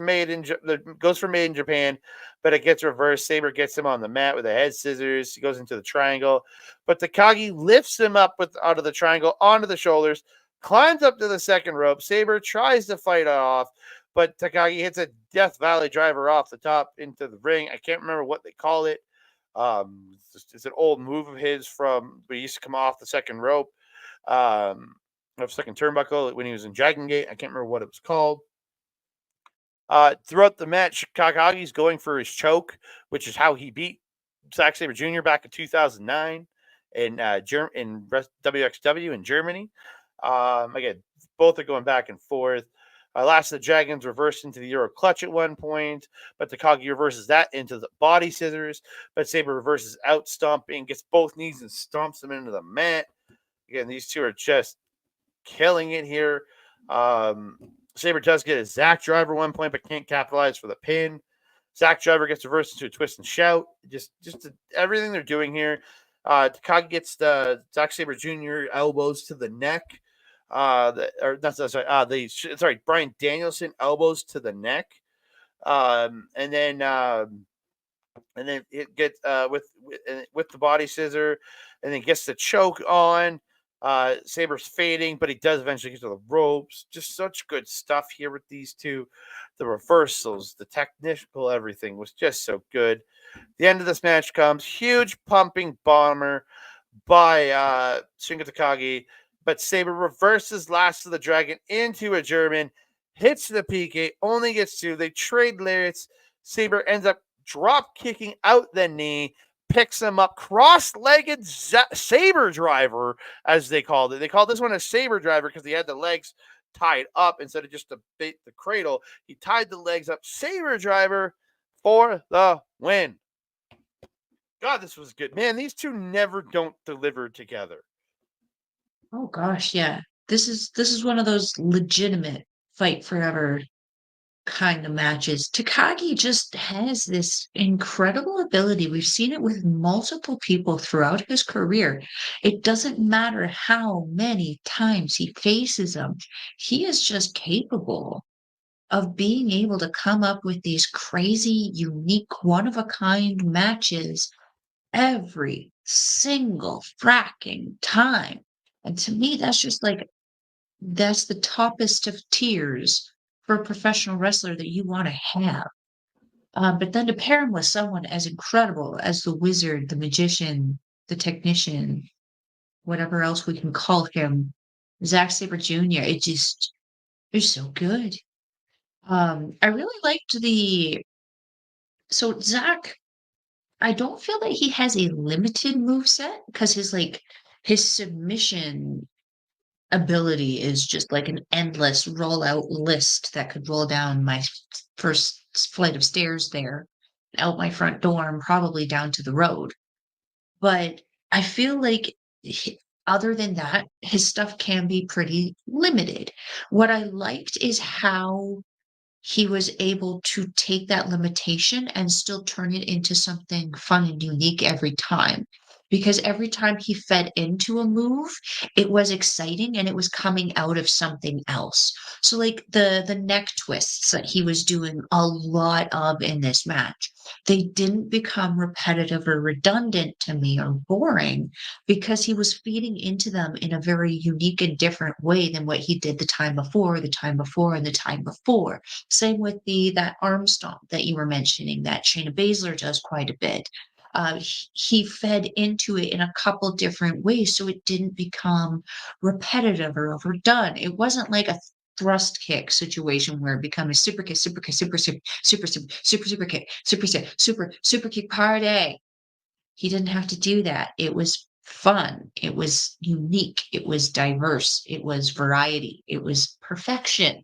goes for made in Japan, but it gets reversed. Sabre gets him on the mat with a head scissors. He goes into the triangle, but Takagi lifts him up out of the triangle onto the shoulders, climbs up to the second rope. Sabre tries to fight off, but Takagi hits a Death Valley driver off the top into the ring. I can't remember what they call it. It's an old move of his from he used to come off the second rope um, of second turnbuckle when he was in Dragon Gate. I can't remember what it was called. Throughout the match, Takagi's going for his choke, which is how he beat Zack Sabre Jr. back in 2009 in WXW in Germany. Again, both are going back and forth. Last of the Dragons reversed into the Euro Clutch at one point, but Takagi reverses that into the body scissors. But Sabre reverses out stomping, gets both knees and stomps them into the mat. Again, these two are just killing it here. Sabre does get a Zack driver 1 point, but can't capitalize for the pin. Zack driver gets reversed into a twist and shout. Everything they're doing here. Takagi gets the Zack Sabre Jr. elbows to the neck. Brian Danielson elbows to the neck. And then it gets with the body scissor, and then gets the choke on. Sabre's fading, but he does eventually get to the ropes. Just such good stuff here with these two. The reversals, the technical, everything was just so good. The end of this match comes huge pumping bomber by Shingo Takagi, but Sabre reverses Last of the Dragon into a German, hits the PK, only gets two. They trade lariats. Sabre ends up drop kicking out the knee, picks him up, cross-legged Sabre driver, as they called it. They called this one a Sabre driver because he had the legs tied up instead of just the cradle. He tied the legs up. Sabre driver for the win. God, this was good. Man, these two never don't deliver together. Oh gosh, yeah. This is one of those legitimate fight forever kind of matches. Takagi just has this incredible ability. We've seen it with multiple people throughout his career. It doesn't matter how many times he faces them, he is just capable of being able to come up with these crazy, unique, one of a kind matches every single fracking time. And to me, that's just like that's the toppest of tiers for a professional wrestler that you want to have. But then to pair him with someone as incredible as the wizard, the magician, the technician, whatever else we can call him, Zack Sabre Jr., it's so good. I really liked so Zack, I don't feel that he has a limited move set because his submission ability is just like an endless rollout list that could roll down my first flight of stairs there, out my front door, and probably down to the road. But I feel like other than that, his stuff can be pretty limited. What I liked is how he was able to take that limitation and still turn it into something fun and unique every time. because every time he fed into a move, it was exciting and it was coming out of something else. So like the neck twists that he was doing a lot of in this match, they didn't become repetitive or redundant to me or boring because he was feeding into them in a very unique and different way than what he did the time before, the time before, and the time before. Same with that arm stomp that you were mentioning that Shayna Baszler does quite a bit. He fed into it in a couple different ways, so it didn't become repetitive or overdone. It wasn't like a thrust kick situation where it became a super kick, super kick, super super super super super super kick, super kick party. He didn't have to do that. It was fun. It was unique. It was diverse. It was variety. It was perfection.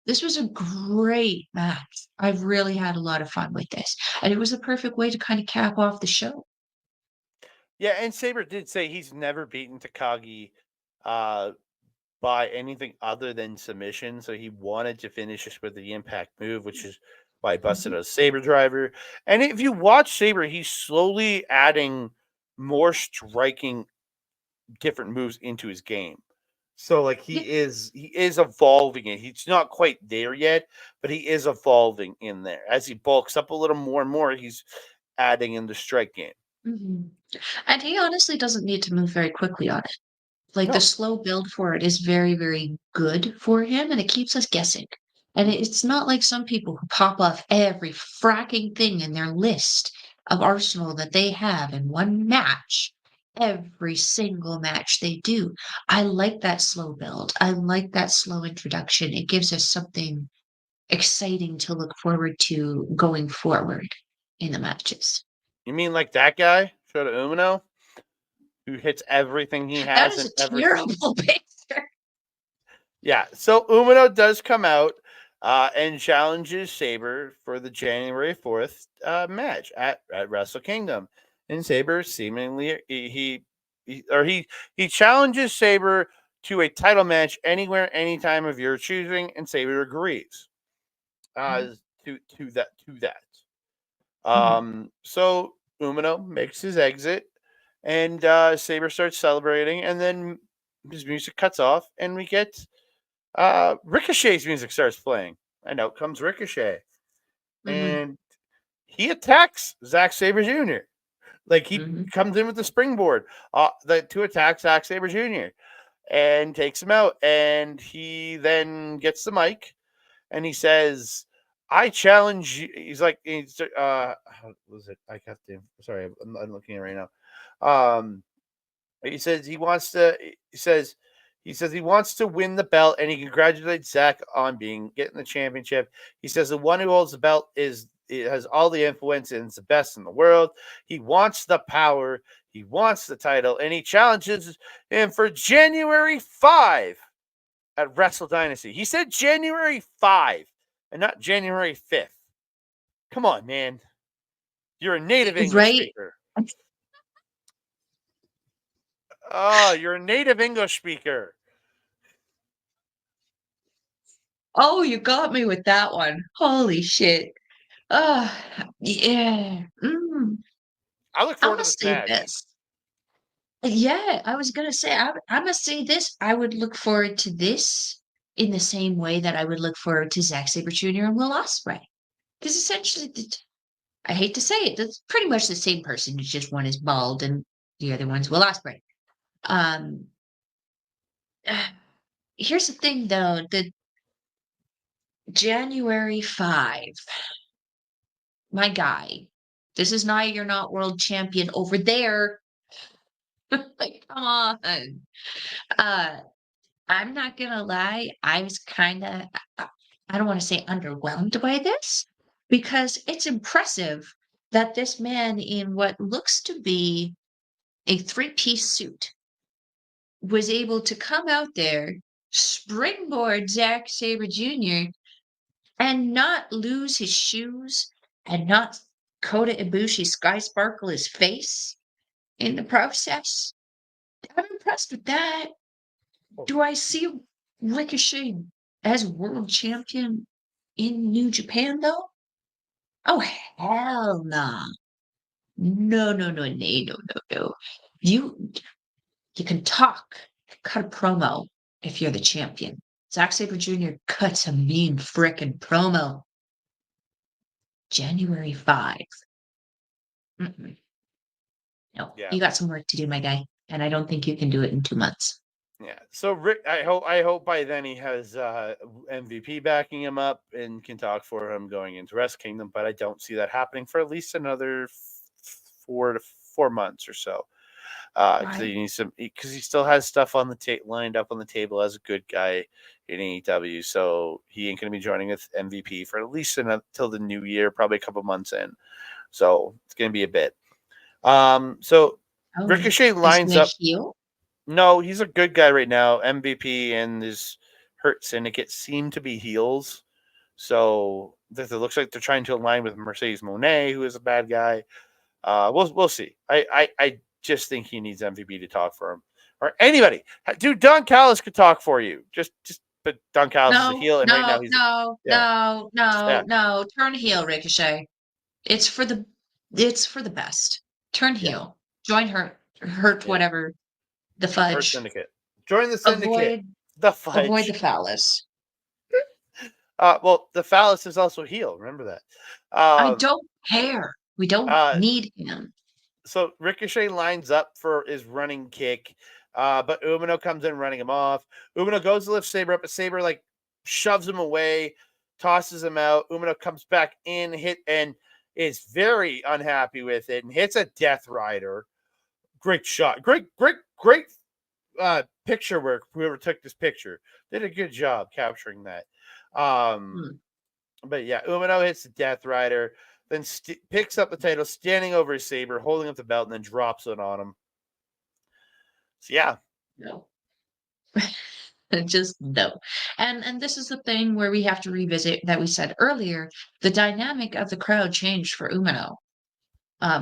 This was a great match. I've really had a lot of fun with this, and it was a perfect way to kind of cap off the show. Yeah, and Sabre did say he's never beaten Takagi uh, by anything other than submission, so he wanted to finish this with the impact move, which is why he busted Mhm. a Sabre driver. And if you watch Sabre, he's slowly adding more striking different moves into his game. So like Yeah. he is evolving it. He's not quite there yet, but he is evolving in there. As he bulks up a little more and more, he's adding in the strike game. Mhm. And he honestly doesn't need to move very quickly on it. Like, the No, slow build for it is very, very good for him, and it keeps us guessing. And it's not like some people who pop off every fracking thing in their list of arsenal that they have in one match, every single match they do. I like that slow build. I like that slow introduction. It gives us something exciting to look forward to going forward in the matches. you mean like that guy, Shota Umino, who hits everything he That has is and a everything? terrible picture. Yeah. So Umino does come out and challenges Sabre for the January 4th match at Wrestle Kingdom. And Sabre seemingly he challenges Sabre to a title match anywhere, anytime of your choosing, and Sabre agrees uh, Mhm, to that. mhm, So Umino makes his exit, and Sabre starts celebrating, and then his music cuts off, and we get Ricochet's music starts playing, and out comes Ricochet, mhm, and he attacks Zack Sabre Jr. Like he mhm. comes in with the springboard to attack Zack Sabre Jr. and takes him out, and he then gets the mic and he says, "I challenge you." He's like, how was it? I got the. Sorry, I'm looking at it right now. He says he wants to. He says he wants to win the belt, and he congratulates Zach on getting the championship. He says the one who holds the belt it has all the influence and is the best in the world. He wants the power. He wants the title, and he challenges him for January 5 at Wrestle Dynasty. He said January 5 and not January 5th. Come on, man. You're a native English Right? speaker. Oh, you're a native English speaker. Oh, you got me with that one. Holy shit. Oh, yeah. I look forward I'ma to this say match. this. Yeah, I was gonna say, Imma say this. I would look forward to this in the same way that I would look forward to Zack Sabre Jr. and Will Ospreay. Because essentially, I hate to say it, that's pretty much the same person. It's just one is bald and the other one's Will Ospreay. Um, here's the thing though, the January 5. My guy, this is not you're not world champion over there. Like, come on. Uh, I'm not gonna lie, I was kinda I don't wanna say underwhelmed by this because it's impressive that this man in what looks to be a three-piece suit was able to come out there, springboard Zack Sabre Jr., and not lose his shoes and not Kota Ibushi sky sparkle his face in the process. I'm impressed with that. Oh, Do I see Ricochet as world champion in New Japan though? Oh hell nah. No, no, no, no, no, no, no. You can talk, cut a promo if you're the champion. Zack Sabre Jr. cuts a mean frickin' promo. January 5th. Mm-mm. No, Yeah. you got some work to do, my guy, and I don't think you can do it in 2 months. Yeah. So Rick, I hope by then he has MVP backing him up and can talk for him going into Wrestle Kingdom, but I don't see that happening for at least another 4 months or so. Because Right. he needs some, because he still has stuff on the lined up on the table as a good guy in AEW. So he ain't going to be joining with MVP for at least until the new year, probably a couple months in. So it's going to be a bit. So Oh, Ricochet is he lines a up. heel? No, he's a good guy right now. MVP and his Hurt Syndicate seem to be heels. So it looks like they're trying to align with Mercedes Moné, who is a bad guy. We'll see. I just think he needs MVP to talk for him, or anybody. Dude, Don Callis could talk for you. But Don Callis is a No, heel, and right now no, he's no, yeah, no, no, yeah, no. Turn heel, Ricochet. It's for the best. Turn yeah, heel. Join hurt yeah. whatever the Hurt fudge. Syndicate. Join the Syndicate. Avoid The avoid the fudge. phallus. Well, the phallus is also heel. Remember that. I don't care. We don't Uh, need him. so Ricochet lines up for his running kick, but Umino comes in running him off. Umino goes to lift Sabre up, but Sabre like shoves him away, tosses him out. Umino comes back in, and is very unhappy with it and hits a Death Rider. Great shot. Great picture work. Whoever took this picture did a good job capturing that. Hmm. But yeah, Umino hits the Death Rider, then picks up the title, standing over his Sabre, holding up the belt, and then drops it on him. So yeah. No. Just no. And this is the thing where we have to revisit that we said earlier. The dynamic of the crowd changed for Umino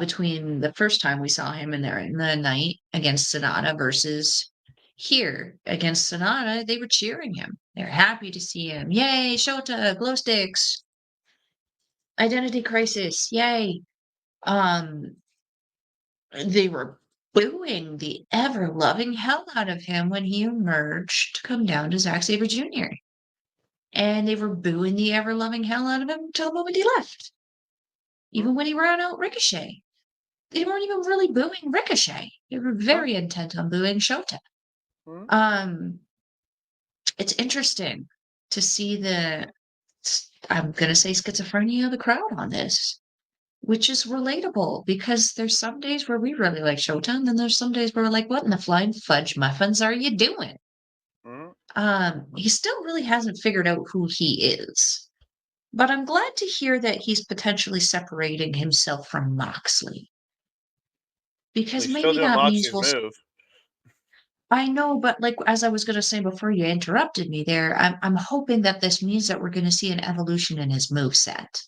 between the first time we saw him in there in the night against Sonata versus here against Sonata. They were cheering him. They're happy to see him. Yay, Shota, glow sticks, identity crisis, yay. Um, they were booing the ever loving hell out of him when he emerged to come down to Zack Sabre Jr. And they were booing the ever loving hell out of him until the moment he left. Even when he ran out Ricochet. They weren't even really booing Ricochet. They were very intent on booing Shota. Um, it's interesting to see I'm gonna say schizophrenia of the crowd on this, which is relatable because there's some days where we really like Shota, and then there's some days where we're like, what in the flying fudge muffins are you doing? He still really hasn't figured out who he is. But I'm glad to hear that he's potentially separating himself from Moxley. Because He's still maybe doing that means Moxie's move. I know, but like as I was gonna say before you interrupted me there, I'm hoping that this means that we're gonna see an evolution in his moveset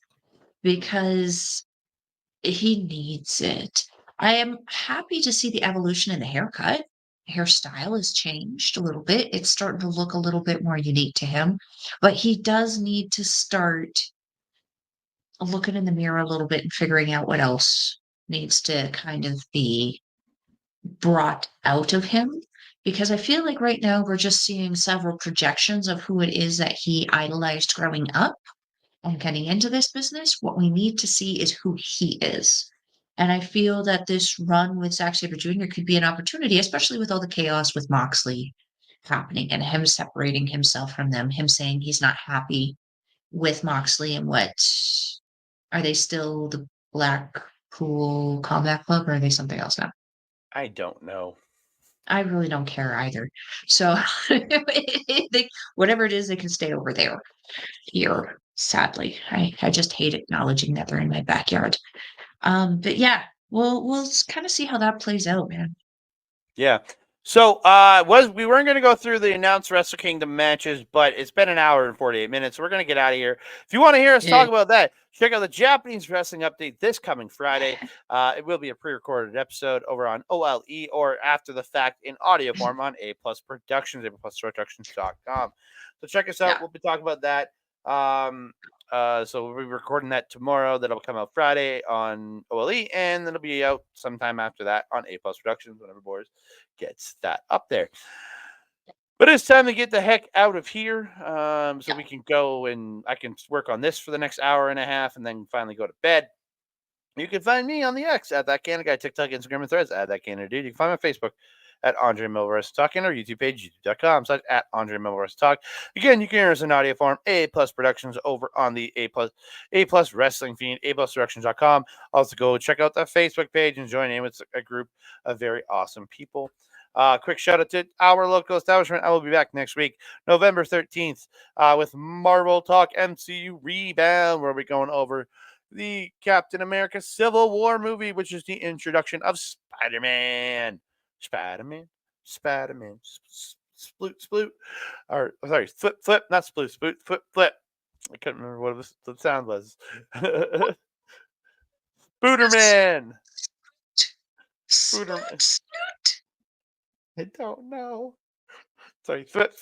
because he needs it. I am happy to see the evolution in the haircut. Hairstyle has changed a little bit. It's starting to look a little bit more unique to him, but he does need to start looking in the mirror a little bit and figuring out what else needs to kind of be brought out of him. Because I feel like right now we're just seeing several projections of who it is that he idolized growing up and getting into this business. What we need to see is who he is. And I feel that this run with Zack Sabre Jr. could be an opportunity, especially with all the chaos with Moxley happening and him separating himself from them, him saying he's not happy with Moxley and what are they still the Blackpool Combat Club or are they something else now? I don't know. I really don't care either. So whatever it is, they can stay over there. Here, sadly. I just hate acknowledging that they're in my backyard. But yeah, we'll kind of see how that plays out, man. Yeah. So we weren't going to go through the announced Wrestle Kingdom matches, but it's been an hour and 48 minutes. So we're going to get out of here. If you want to hear us talk about that, check out the Japanese Wrestling Update this coming Friday. It will be a pre-recorded episode over on OLE or after the fact in audio form on A Plus Productions, APlusProductions.com. So check us out. Yeah. We'll be talking about that. So we'll be recording that tomorrow. That'll come out Friday on OLE, and it'll be out sometime after that on A Plus Productions whenever Boris gets that up there. But it's time to get the heck out of here, so we can go and I can work on this for the next hour and a half, and then finally go to bed. You can find me on the X at That Canada Guy, TikTok, Instagram, and Threads at That Canada Dude. You can find me on Facebook at Andre Milvares Talking, or YouTube page, youtube.com/ at Andre Milvares Talk. Again, you can hear us in audio form, A Plus Productions, over on the A Plus Wrestling Fiend, aplusproductions.com. Also, go check out the Facebook page and join in with a group of very awesome people. Quick shout out to our local establishment. I will be back next week, November 13th, with Marvel Talk MCU Rebound, where we're going over the Captain America Civil War movie, which is the introduction of Spider-Man. Spider-Man. Sploot. Or, sorry, flip, not sploot, flip. I couldn't remember what the sound was. Spooderman. Spooderman. I don't know. Sorry, flip.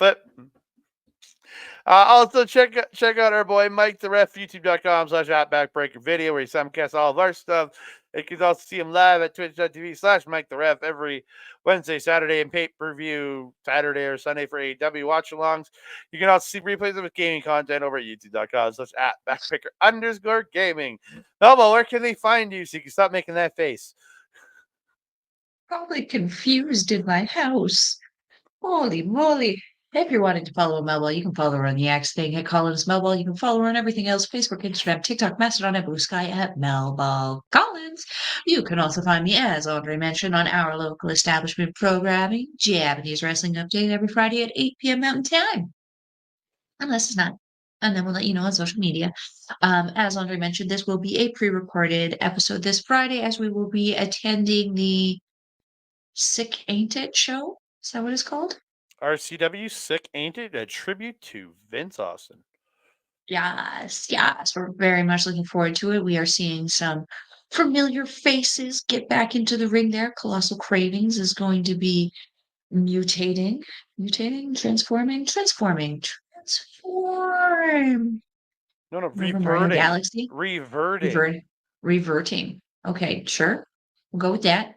Also, check out our boy Mike the Ref, youtube.com/@backbreaker video, where he simulcasts all of our stuff. You can also see him live at twitch.tv/Mike the Ref every Wednesday, Saturday, and pay-per-view Saturday or Sunday for AEW watch-alongs. You can also see replays of his gaming content over at youtube.com/@backbreaker_gaming. Melba, where can they find you so you can stop making that face? Probably confused in my house. Holy moly. If you're wanting to follow Melba, you can follow her on the X thing at Collins Melba. You can follow her on everything else, Facebook, Instagram, TikTok, Mastodon, and BlueSky at Melba Collins. You can also find me, as Andre mentioned, on our local establishment programming, Japanese Wrestling Update, every Friday at 8 p.m. Mountain Time. Unless it's not. And then we'll let you know on social media. As Andre mentioned, this will be a pre-recorded episode this Friday, as we will be attending the Sick Ain't It show. Is that what it's called? RCW Sick Ain't It? A tribute to Vince Austin. Yes. We're very much looking forward to it. We are seeing some familiar faces get back into the ring there. Colossal Cravings is going to be transforming. No, Remember Mario reverting. Galaxy? Reverting. Okay, sure. We'll go with that.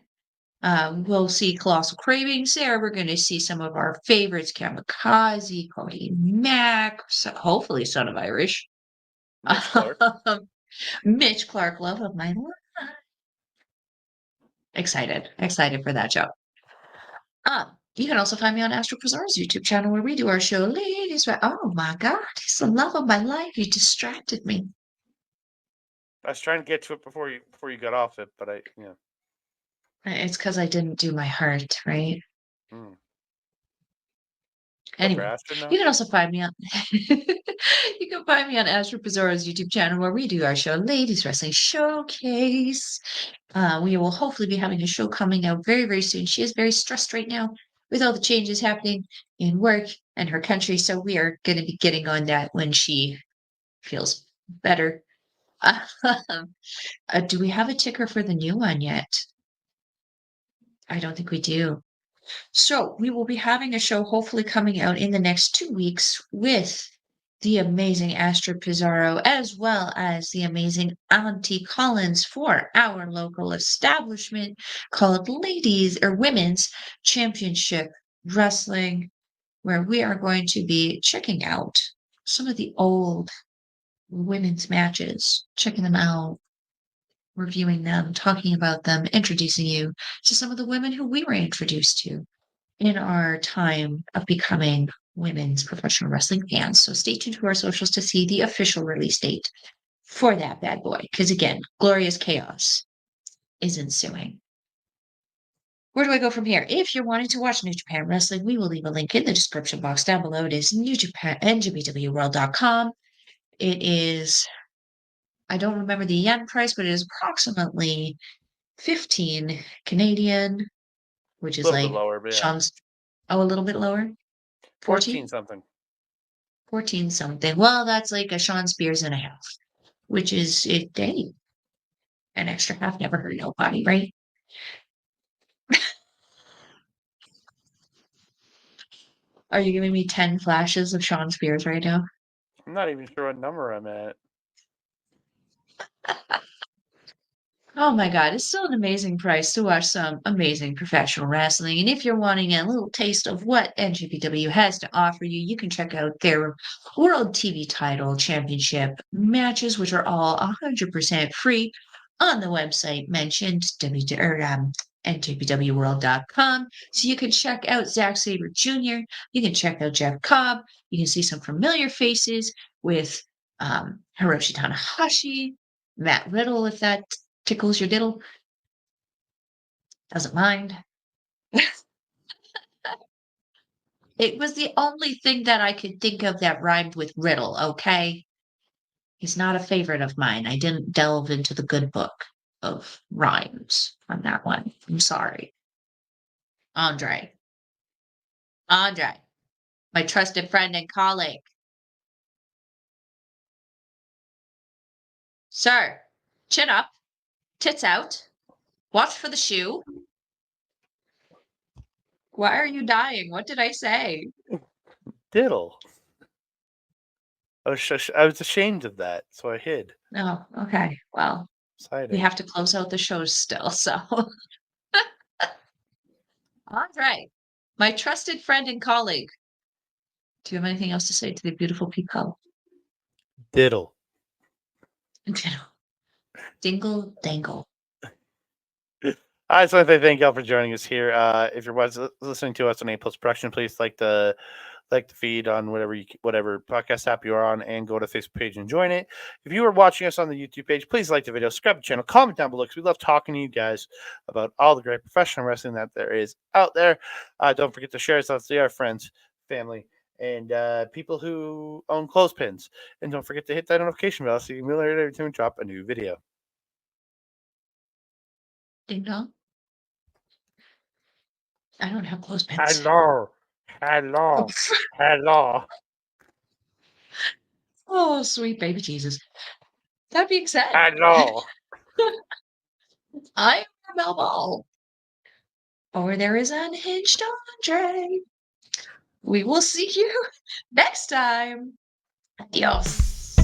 We'll see Colossal Cravings there. We're going to see some of our favorites, Kamikaze, Cody Mack, hopefully Son of Irish. Mitch Clark, love of my life. Excited for that show. You can also find me on Astro Pizarro's YouTube channel, where we do our show, Ladies. Oh my God, he's the love of my life. You distracted me. I was trying to get to it before you got off it, but It's because I didn't do my heart, right? Anyway, you can also find me on Astro Pizarro's YouTube channel, where we do our show, Ladies Wrestling Showcase. We will hopefully be having a show coming out very, very soon. She is very stressed right now with all the changes happening in work and her country, so we are going to be getting on that when she feels better. Do we have a ticker for the new one yet? I don't think we do. So we will be having a show hopefully coming out in the next 2 weeks with the amazing Astro Pizarro, as well as the amazing Auntie Collins, for our local establishment called Ladies or Women's Championship Wrestling, where we are going to be checking out some of the old women's matches, checking them out, reviewing them, talking about them, introducing you to some of the women who we were introduced to in our time of becoming women's professional wrestling fans. So stay tuned to our socials to see the official release date for that bad boy. Because again, Glorious Chaos is ensuing. Where do I go from here? If you're wanting to watch New Japan Wrestling, we will leave a link in the description box down below. It is NJPW It is, I don't remember the yen price, but it is approximately 15 Canadian, which is like lower, Sean's. Oh, a little bit lower? 14 something. 14 something. Well, that's like a Sean Spears and a half, which is a day. An extra half never hurt nobody, right? Are you giving me 10 flashes of Sean Spears right now? I'm not even sure what number I'm at. Oh my God, it's still an amazing price to watch some amazing professional wrestling. And if you're wanting a little taste of what NJPW has to offer you, you can check out their World TV Title Championship matches, which are all 100% free on the website mentioned, njpwworld.com. So you can check out Zack Sabre Jr., you can check out Jeff Cobb, you can see some familiar faces with Hiroshi Tanahashi, Matt Riddle, if that tickles your diddle. Doesn't mind. It was the only thing that I could think of that rhymed with riddle, okay? He's not a favorite of mine. I didn't delve into the good book of rhymes on that one. I'm sorry. Andre. Andre, my trusted friend and colleague. Sir, chin up, tits out, watch for the shoe. Why are you dying? What did I say? Diddle. I was ashamed of that, so I hid. Oh, okay. Well, we have to close out the show still, so. Andre, my trusted friend and colleague. Do you have anything else to say to the beautiful people? Diddle. Dingle dangle. I just want to thank y'all for joining us here. If you're listening to us on A Plus Production, please like the feed on whatever podcast app you are on, and go to the Facebook page and join it. If you are watching us on the YouTube page, please like the video, subscribe to the channel, comment down below, because we love talking to you guys about all the great professional wrestling that there is out there. Don't forget to share us with our friends, family, and people who own clothespins. And don't forget to hit that notification bell so you can be alerted every time we drop a new video. Ding dong. I don't have clothespins. Hello. Oh, sweet baby Jesus. That being said, Hello. I'm Mel Ball. Or there is Unhinged Andre. We will see you next time. Adios.